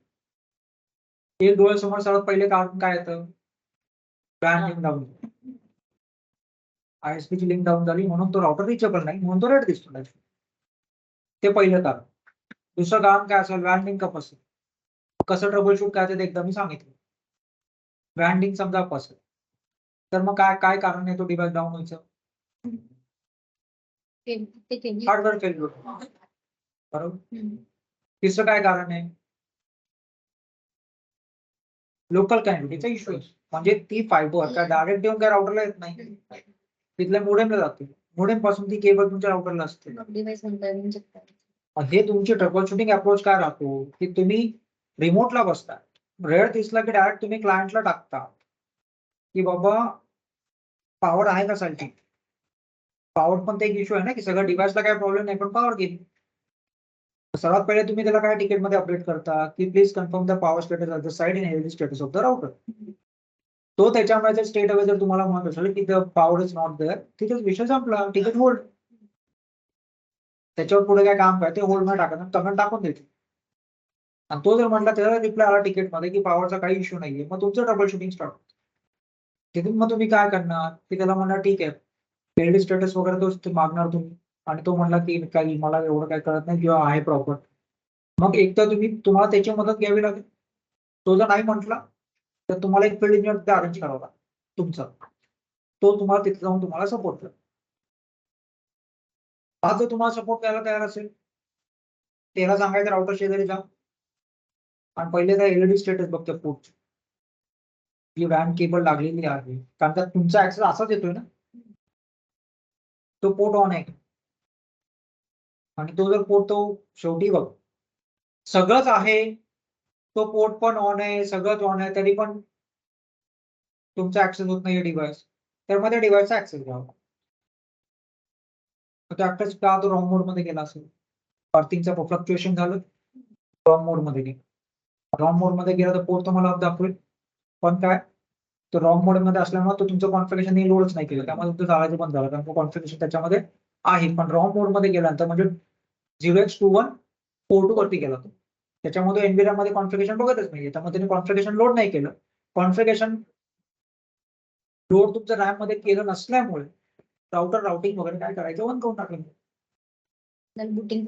एक डोळ्यासमोर सर्वात पहिले कारण काय येतं, WAN लिंक डाऊन, ISP ची लिंक डाऊन झाली म्हणून तो राउटर रिचेबल नाही, म्हणून तो रेड दिसतो. ते पहिलं कारण. दुसरं कारण काय असेल, WAN लिंक अप असेल. कसं ट्रबल शूट करायचं ते एकदा मी सांगितलं. WAN लिंक समजा अप असेल तर मग काय काय कारण आहे तो डिव्हाइस डाऊन व्हायचं, हार्डवेअर फेल्युअर, बरोबर. तिसरं काय कारण आहे, लोकल कनेक्टिव्हिटीचा इश्यू, म्हणजे ती फायबर काय डायरेक्ट येऊन काय राउटरला येत नाही, तिथल्या मोडेमला जाते. मोडेम पासून ती केबल तुमच्या राउटरला असते. हे तुमची ट्रबल शूटिंग अप्रोच काय राहतो की तुम्ही रिमोटला बसता, रेड दिसला की डायरेक्ट तुम्ही क्लायंटला टाकता की बाबा पॉवर आहे का सारखी. पॉवर पण ते एक इश्यू आहे ना की सगळं डिव्हाइसला काय प्रॉब्लेम नाही पण पॉवर गेली. सर्वात पहिले तुम्ही त्याला काय तिकीट मध्ये अपडेट करता की please confirm the power status of the site in healthy status of the router. तो त्याच्यामध्ये स्टेट अवे जर तुम्हाला म्हणत असेल की the power is not there, तिथेच विषय संपला, तिकीट होल्ड. त्याच्यावर पुढे काय काम काय ते होल्ड मध्ये टाकायचं, कमेंट टाकून द्यायची. आणि तो जर म्हटला त्याला रिप्लाय आला तिकीट मध्ये की पॉवरचा काही इश्यू नाहीये, मग तुमचं ट्रबल शूटिंग स्टार्ट होतं. तिथून मग तुम्ही काय करणार की त्याला म्हणणार ठीक आहे हेल्दी स्टेटस वगैरे तो मागणार तुम्ही, आणि तो म्हणला की काही मला एवढं काय कळत नाही किंवा आहे प्रॉपर, मग एक तर तुम्हाला त्याची मदत घ्यावी लागेल. तो जर नाही म्हटला तर तुम्हाला एक फील्ड इंजिनियर अरेंज करावा लागेल तुमचा, तो तुम्हाला तिथे जाऊन तुम्हाला सपोर्ट करेल. हा जर तुम्हाला सपोर्ट करायला तयार असेल त्याला सांगायचं राउटर शेजारी जा आणि पहिले त्या एलईडी स्टेटस बघतो पोर्ट, जी वॅन केबल लागलेली आहे, कारण का तुमचा ऍक्सेस असाच येतोय ना, तो पोर्ट ऑन आहे आणि तो जर पोर्ट तो शेवटी बघ सगळंच आहे, तो पोर्ट पण ऑन आहे, सगळंच ऑन आहे, तरी पण तुमचा ऍक्सेस होत नाही डिव्हाइस, तर मग त्या डिव्हाइसचा ऍक्सेस घ्यावा. तर तो ऍक्सेस का तो रॉंग मोड मध्ये गेला असेल, अर्थिंगचं फ्लक्च्युएशन झालं, रॉंग मोड मध्ये गेला. रॉंग मोड मध्ये गेला तर पोर्ट तुम्हाला दाखवेल, पण काय तो रॉंग मोड मध्ये असल्यामुळे तो तुमचं कॉन्फिगरेशन लोडच नाही केलं, त्यामुळे तुमचं चालायचं बंद झालं, कारण कॉन्फिगरेशन त्याच्यामध्ये आहे. पण रॉंग मोड मध्ये गेल्यानंतर म्हणजे 0x21 पोर्ट वरती गेला तो, त्याच्यामध्ये एनव्हीआर मध्ये कॉन्फिगरेशन बघतच नाहीये, त्यामुळे त्याने कॉन्फिगरेशन लोड नाही केलं. कॉन्फिगरेशन लोड तुमचं रॅम मध्ये केलं नसल्यामुळे राउटर राउटिंग वगैरे काय करायचं बंद करून टाकलं. बुटिंग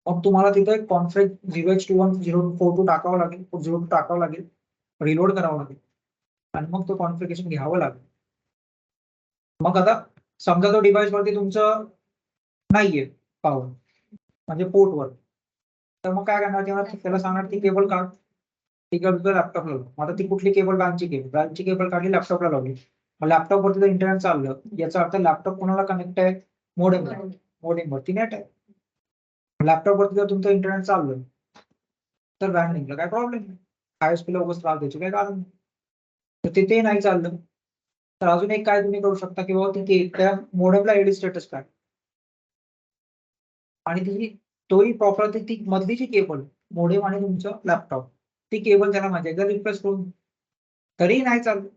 मग तुम्हाला तिथे कॉन्फिग 0x21 042 टाकावं लागेल, 02 टाकावं लागेल, रिलोड करावं लागेल आणि मग तो कॉन्फिगरेशन घ्यावं लागेल. मग आता समजा तो डिव्हाइस वरती तुमचं नाहीये पॉवर, म्हणजे पोर्टवर, तर मग काय करणार, तेव्हा त्याला सांगणार ती केबल काढ, ती केबल तुझ्या लॅपटॉपला लाव. आता ती कुठली केबल, ब्रँचची केबल काढली, लॅपटॉपला लावली. लॅपटॉप वरती जर इंटरनेट चाललं, याचा अर्थ लॅपटॉप कोणाला कनेक्ट आहे, मोडेम वरती नेट आहे. लॅपटॉप वरती जर तुमचं इंटरनेट चाललं तर वॅन लिंकला काय प्रॉब्लेम नाही, आयएसपीला उगाच त्रास द्यायची काय कारण नाही. तर तिथे नाही चाललं तर अजून एक काय तुम्ही करू शकता, की बाबा त्या मोडेमला एडी स्टेटस काय, आणि ती तोही प्रॉपर ती मधली जी केबल मोडेम आणि तुमचं लॅपटॉप, ती केबल त्याला माझ्या एकदा रिप्लेस करून, तरी नाही चाललं.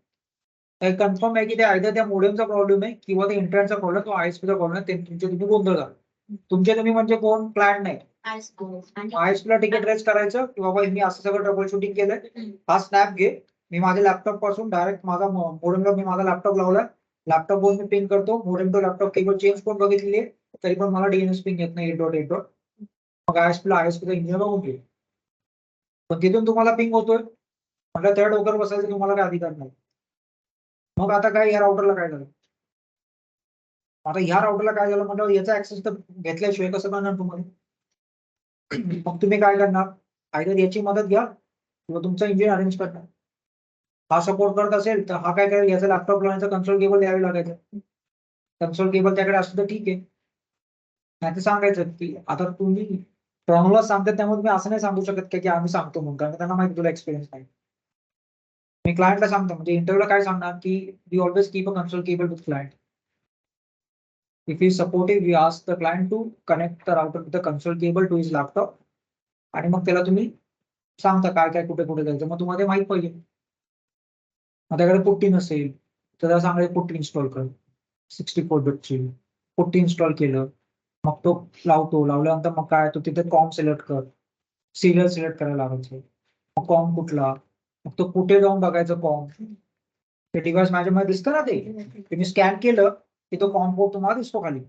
तर कन्फर्म आहे की ते आयदर त्या मोडेमचा प्रॉब्लेम आहे किंवा त्या इंटरनेटचा प्रॉब्लेम, तो आयएसपीचा प्रॉब्लेम, तुमचे तुम्ही गोंधळ झाला. तुमचे तुम्ही म्हणजे कोण, क्लायंट नाही. आयएसपीला तिकीट रेस करायचं की बाबा मी असं सगळं ट्रबल शूटिंग केलंय, हा स्नॅप घे, मी माझ्या लॅपटॉप पासून डायरेक्ट माझा मोडेमला मी माझा लॅपटॉप लावलाय, लॅपटॉप वर मी पिंग करतो, modem to laptop cable change करून बघितली आहे, तरी पण मला डीएनएस पिंग येत नाही 8.8. मग आयएसपीचा इंजिनियर बघून घे, पण तिथून तुम्हाला पिंग होतोय म्हटलं त्या डोक्यावर बसायचं तुम्हाला काय अधिकार नाही. मग आता काय ह्या राउटरला काय झालं, आता ह्या राउटरला काय झालं म्हटलं याचा ऍक्सेस तर घेतल्याशिवाय कसं करणार तुम्हाला. मग तुम्ही काय करणार, आयदर याची मदत घ्या किंवा तुमचा इंजिन अरेंज करणार. हा सपोर्ट करत असेल तर हा काय करेल, याचा लॅपटॉप लावण्याचा कन्सोल केबल द्यावी लागायचं, कन्सोल केबल त्याकडे असलं तर ठीक आहे, नाही तर सांगायचं की आता तुम्ही ट्रॉनोला सांगतात, त्यामुळे तुम्ही असं नाही सांगू शकत की आम्ही सांगतो म्हणून, कारण त्यांना माहिती तुला एक्सपिरियन्स नाही. मी क्लायंटला सांगतो, म्हणजे इंटरव्ह्यूला काय सांगणार की we always keep a console cable with client. If he is supportive, we ask the client to connect the router with the console cable to his laptop. आणि मग त्याला तुम्ही सांगता काय काय कुठे कुठे जायचं, मग तुम्हाला ते माहित पाहिजे. मग त्याकडे पुट्टी नसेल तर त्याला सांगायचं पुट्टी इन्स्टॉल कर, 64 बिटची पुट्टी इन्स्टॉल केलं, मग तो लावल्यानंतर मग काय, तो तिथे कॉम सिलेक्ट कर, सिरियल सिलेक्ट करायला लावायचं, मग कॉम कुठला, मग तो कुठे जाऊन बघायचं कॉम, ते डिव्हाइस माझ्यामध्ये दिसतं ना, ते तुम्ही स्कॅन केलं की तो कॉम पोर्ट तुम्हाला दिसतो खाली,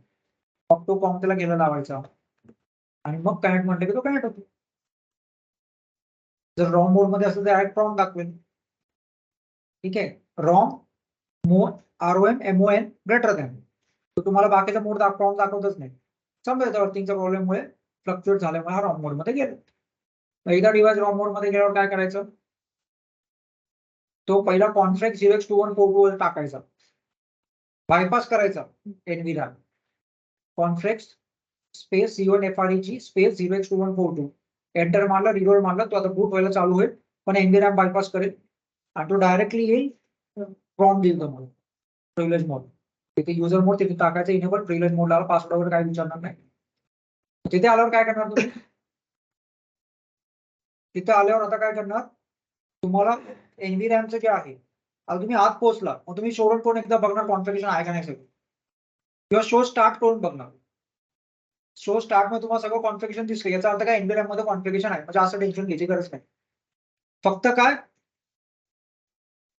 मग तो कॉम त्याला गेला लावायचा आणि मग कनेक्ट म्हटलं की तो कनेक्ट होतो. जर रॉंग मोड मध्ये असेल तर डायरेक्ट प्रॉम दाखवेल. ठीक आहे, रॉंग मोड ROM MON ग्रेटर दॅन, तो तुम्हाला बाकीचा मोड प्रॉम दाखवतच नाही. समजा अर्थिंगच्या प्रॉब्लेममुळे फ्लक्च्युएट झाल्यामुळे हा रॉंग मोड मध्ये गेला. एकदा डिव्हाइस रॉंग मोड मध्ये गेल्यावर काय करायचं, तो पहिला कॉन्फिग 0x21 पोर्ट वर टाकायचा, बायपास करायचा NVR, config space C1FREG space 0x2142, enter मारला, रिलोड मारला, तो आता बूट व्हायला चालू होईल, पण एनव्हीआर बायपास करेल आणि तो डायरेक्टली येईल प्रॉम्प्ट देईल तुम्हाला प्रिव्हिलेज मोड, तिथे युजर मोड तिथे टाकायचं इनेबल, प्रिव्हिलेज मोड लावा, पासवर्ड वगैरे काय विचारणार नाही. तिथे आल्यावर काय करणार तुम्ही, तिथे आल्यावर आता काय करणार, तुम्हाला एनव्हीआरचं जे आहे, आता तुम्ही आत पोहोचला, मग तुम्ही शो रन करून एकदा बघणार कॉन्फिगरेशन आहे का नाही सगळं, किंवा शो स्टार्ट करून बघणार. शो स्टार्ट मध्ये तुम्हाला सगळं कॉन्फिगरेशन दिसलं, याचा अर्थ काय एनव्हीआर मध्ये कॉन्फिगरेशन आहे, म्हणजे असं टेन्शन घ्यायची गरज नाही. फक्त काय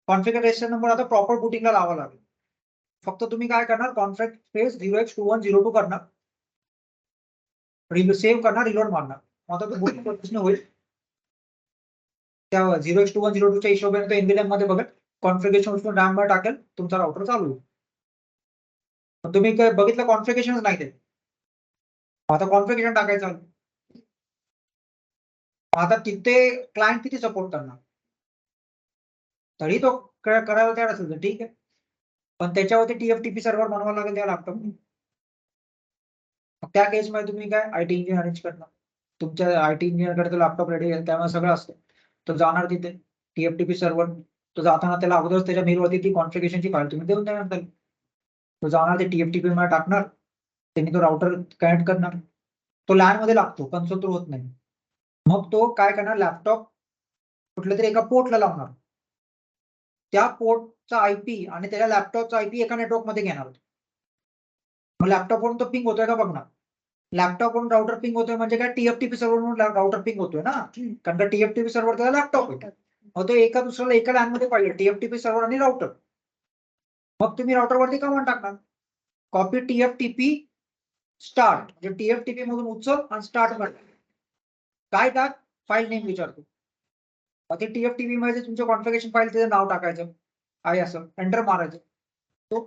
कॉन्फिगरेशन नंबर आता प्रॉपर बुटिंगला लावा लागेल. फक्त तुम्ही काय करणार, कॉन्फिग स्पेस 0x2102 करणार, सेव्ह करणार, रिलोड मारणार, मग आता तो बुटिंग प्रश्न होईल. त्या 0x2102 च्या हिशोबाने तो एनव्हीआर मध्ये बघेल, कॉन्फिगरेशन उचलून रॅम वर टाकेल, तुमचा राउटर चालू होईल. तुम्ही काय बघितलं कॉन्फिगरेशनच नाही ते, आता कॉन्फिगरेशन टाकायचं, आता तिथे क्लायंट किती सपोर्ट करणार, तरी तो करायला तयार असेल तर ठीक आहे, पण त्याच्यावरती TFTP सर्व्हर बनवावं लागेल त्या लॅपटॉप. त्या केसमध्ये तुम्ही काय IT इंजिनियर अरेंज करणार, तुमच्या IT इंजिनियरकडे तो लॅपटॉप रेडी आहे त्यामुळे सगळं असतं. तो जाणार तिथे TFTP सर्व्हर, तो जाताना त्याला अगोदरच त्याच्या मेलवरती ती कॉन्फिगरेशनची फाईल तुम्ही देऊन देणार त्याला. तो जाणार ते TFTP मध्ये टाकणार, त्यांनी तो राउटर कनेक्ट करणार, तो LAN मध्ये लागतो कन्सोल होत नाही. मग तो काय करणार, लॅपटॉप कुठल्या तरी एका पोर्टला लावणार, त्या पोर्टचा IP आणि त्याच्या लॅपटॉपचा IP एका नेटवर्क मध्ये घेणार. मग लॅपटॉपवरून तो पिंग होतोय का बघणार. लॅपटॉपवरून राउटर पिंग होतोय म्हणजे काय, TFTP सर्व्हरवरून राउटर पिंग होतोय ना, कारण का TFTP सर्व्हर त्याला लॅपटॉप आहे. मग तो एका दुसऱ्याला एका लॅन मध्ये पाहिजे TFTP सर्व्हर आणि राउटर. मग तुम्ही राउटरवरती कमांड टाकणार, कॉपी TFTP स्टार्ट, म्हणजे TFTP मधून उचल आणि स्टार्ट कर. काय टाक, फाईल नेम विचारतो. मग ते TFTP मध्ये तुमच्या कॉन्फिगरेशन फाईल त्याचं नाव टाकायचं आहे, असं एंटर मारायचं, तो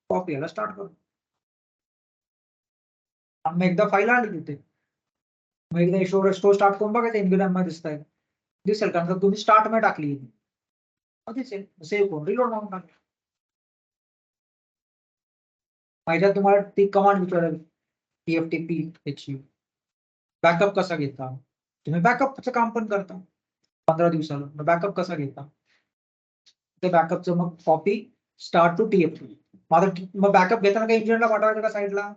कॉपी याला स्टार्ट करतो. मग एकदा फाईल आली तिथे, मग एकदा स्टोर स्टार्ट करून बघायचं एनव्हिडियम मध्ये दिसेल, कारण का तुम्ही स्टार्ट मध्ये टाकली दिसेल, सेव्ह करून रिलोड मारून टाकलं. पाहिजे तुम्हाला ती कमांड विचारेल TFTP ह्याची, बॅकअप कसा घेता, तुम्ही बॅकअपचं काम पण करता 15 दिवसाला, बॅकअप कसा घेता ते बॅकअपचं, मग कॉपी स्टार्ट टू TFTP. मग बॅकअप घेताना काही इंजिनियरला पाठवायचं का साईडला,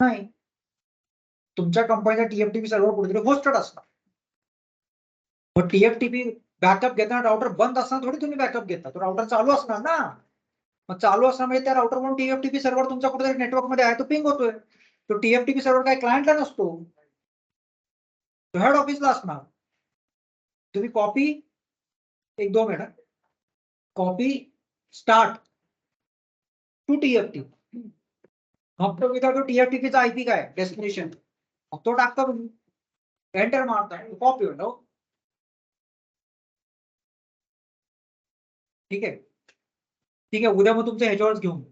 नाही, तुमच्या कंपनीचा TFTP सर्व्हर कुठेतरी होस्टेड असणार. मग TFTP बॅकअप घेताना राउटर बंद असताना थोडी तुम्ही बॅकअप घेता, तो राउटर चालू असणार ना. मग चालू असणार म्हणजे त्या राउटर म्हणून TFTP सर्व्हर तुमचा कुठेतरी नेटवर्क मध्ये आहे, तो पिंग होतोय. तो TFTP सर्व्हर काय क्लायंटला नसतो, तो हेड ऑफिसला असणार. तुम्ही copy, 1-2 minute, copy start to TFTP, मग तो विचारतो TFTPचा IP काय डेस्टिनेशन, मग तो टाकता तुम्ही, एंटर मारता, कॉपी होतो. ठीक आहे, ठीक आहे, उद्या मग तुमच्या ह्याच्यावरच घेऊन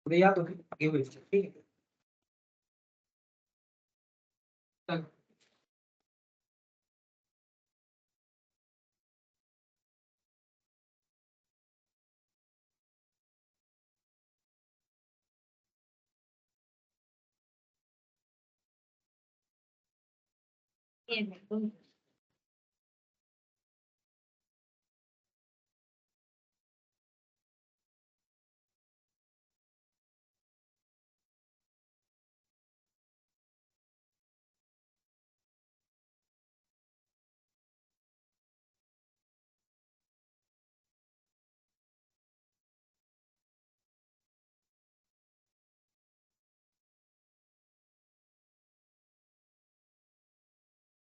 उद्या या तुम्ही घेऊ, ठीक आहे. Yeah.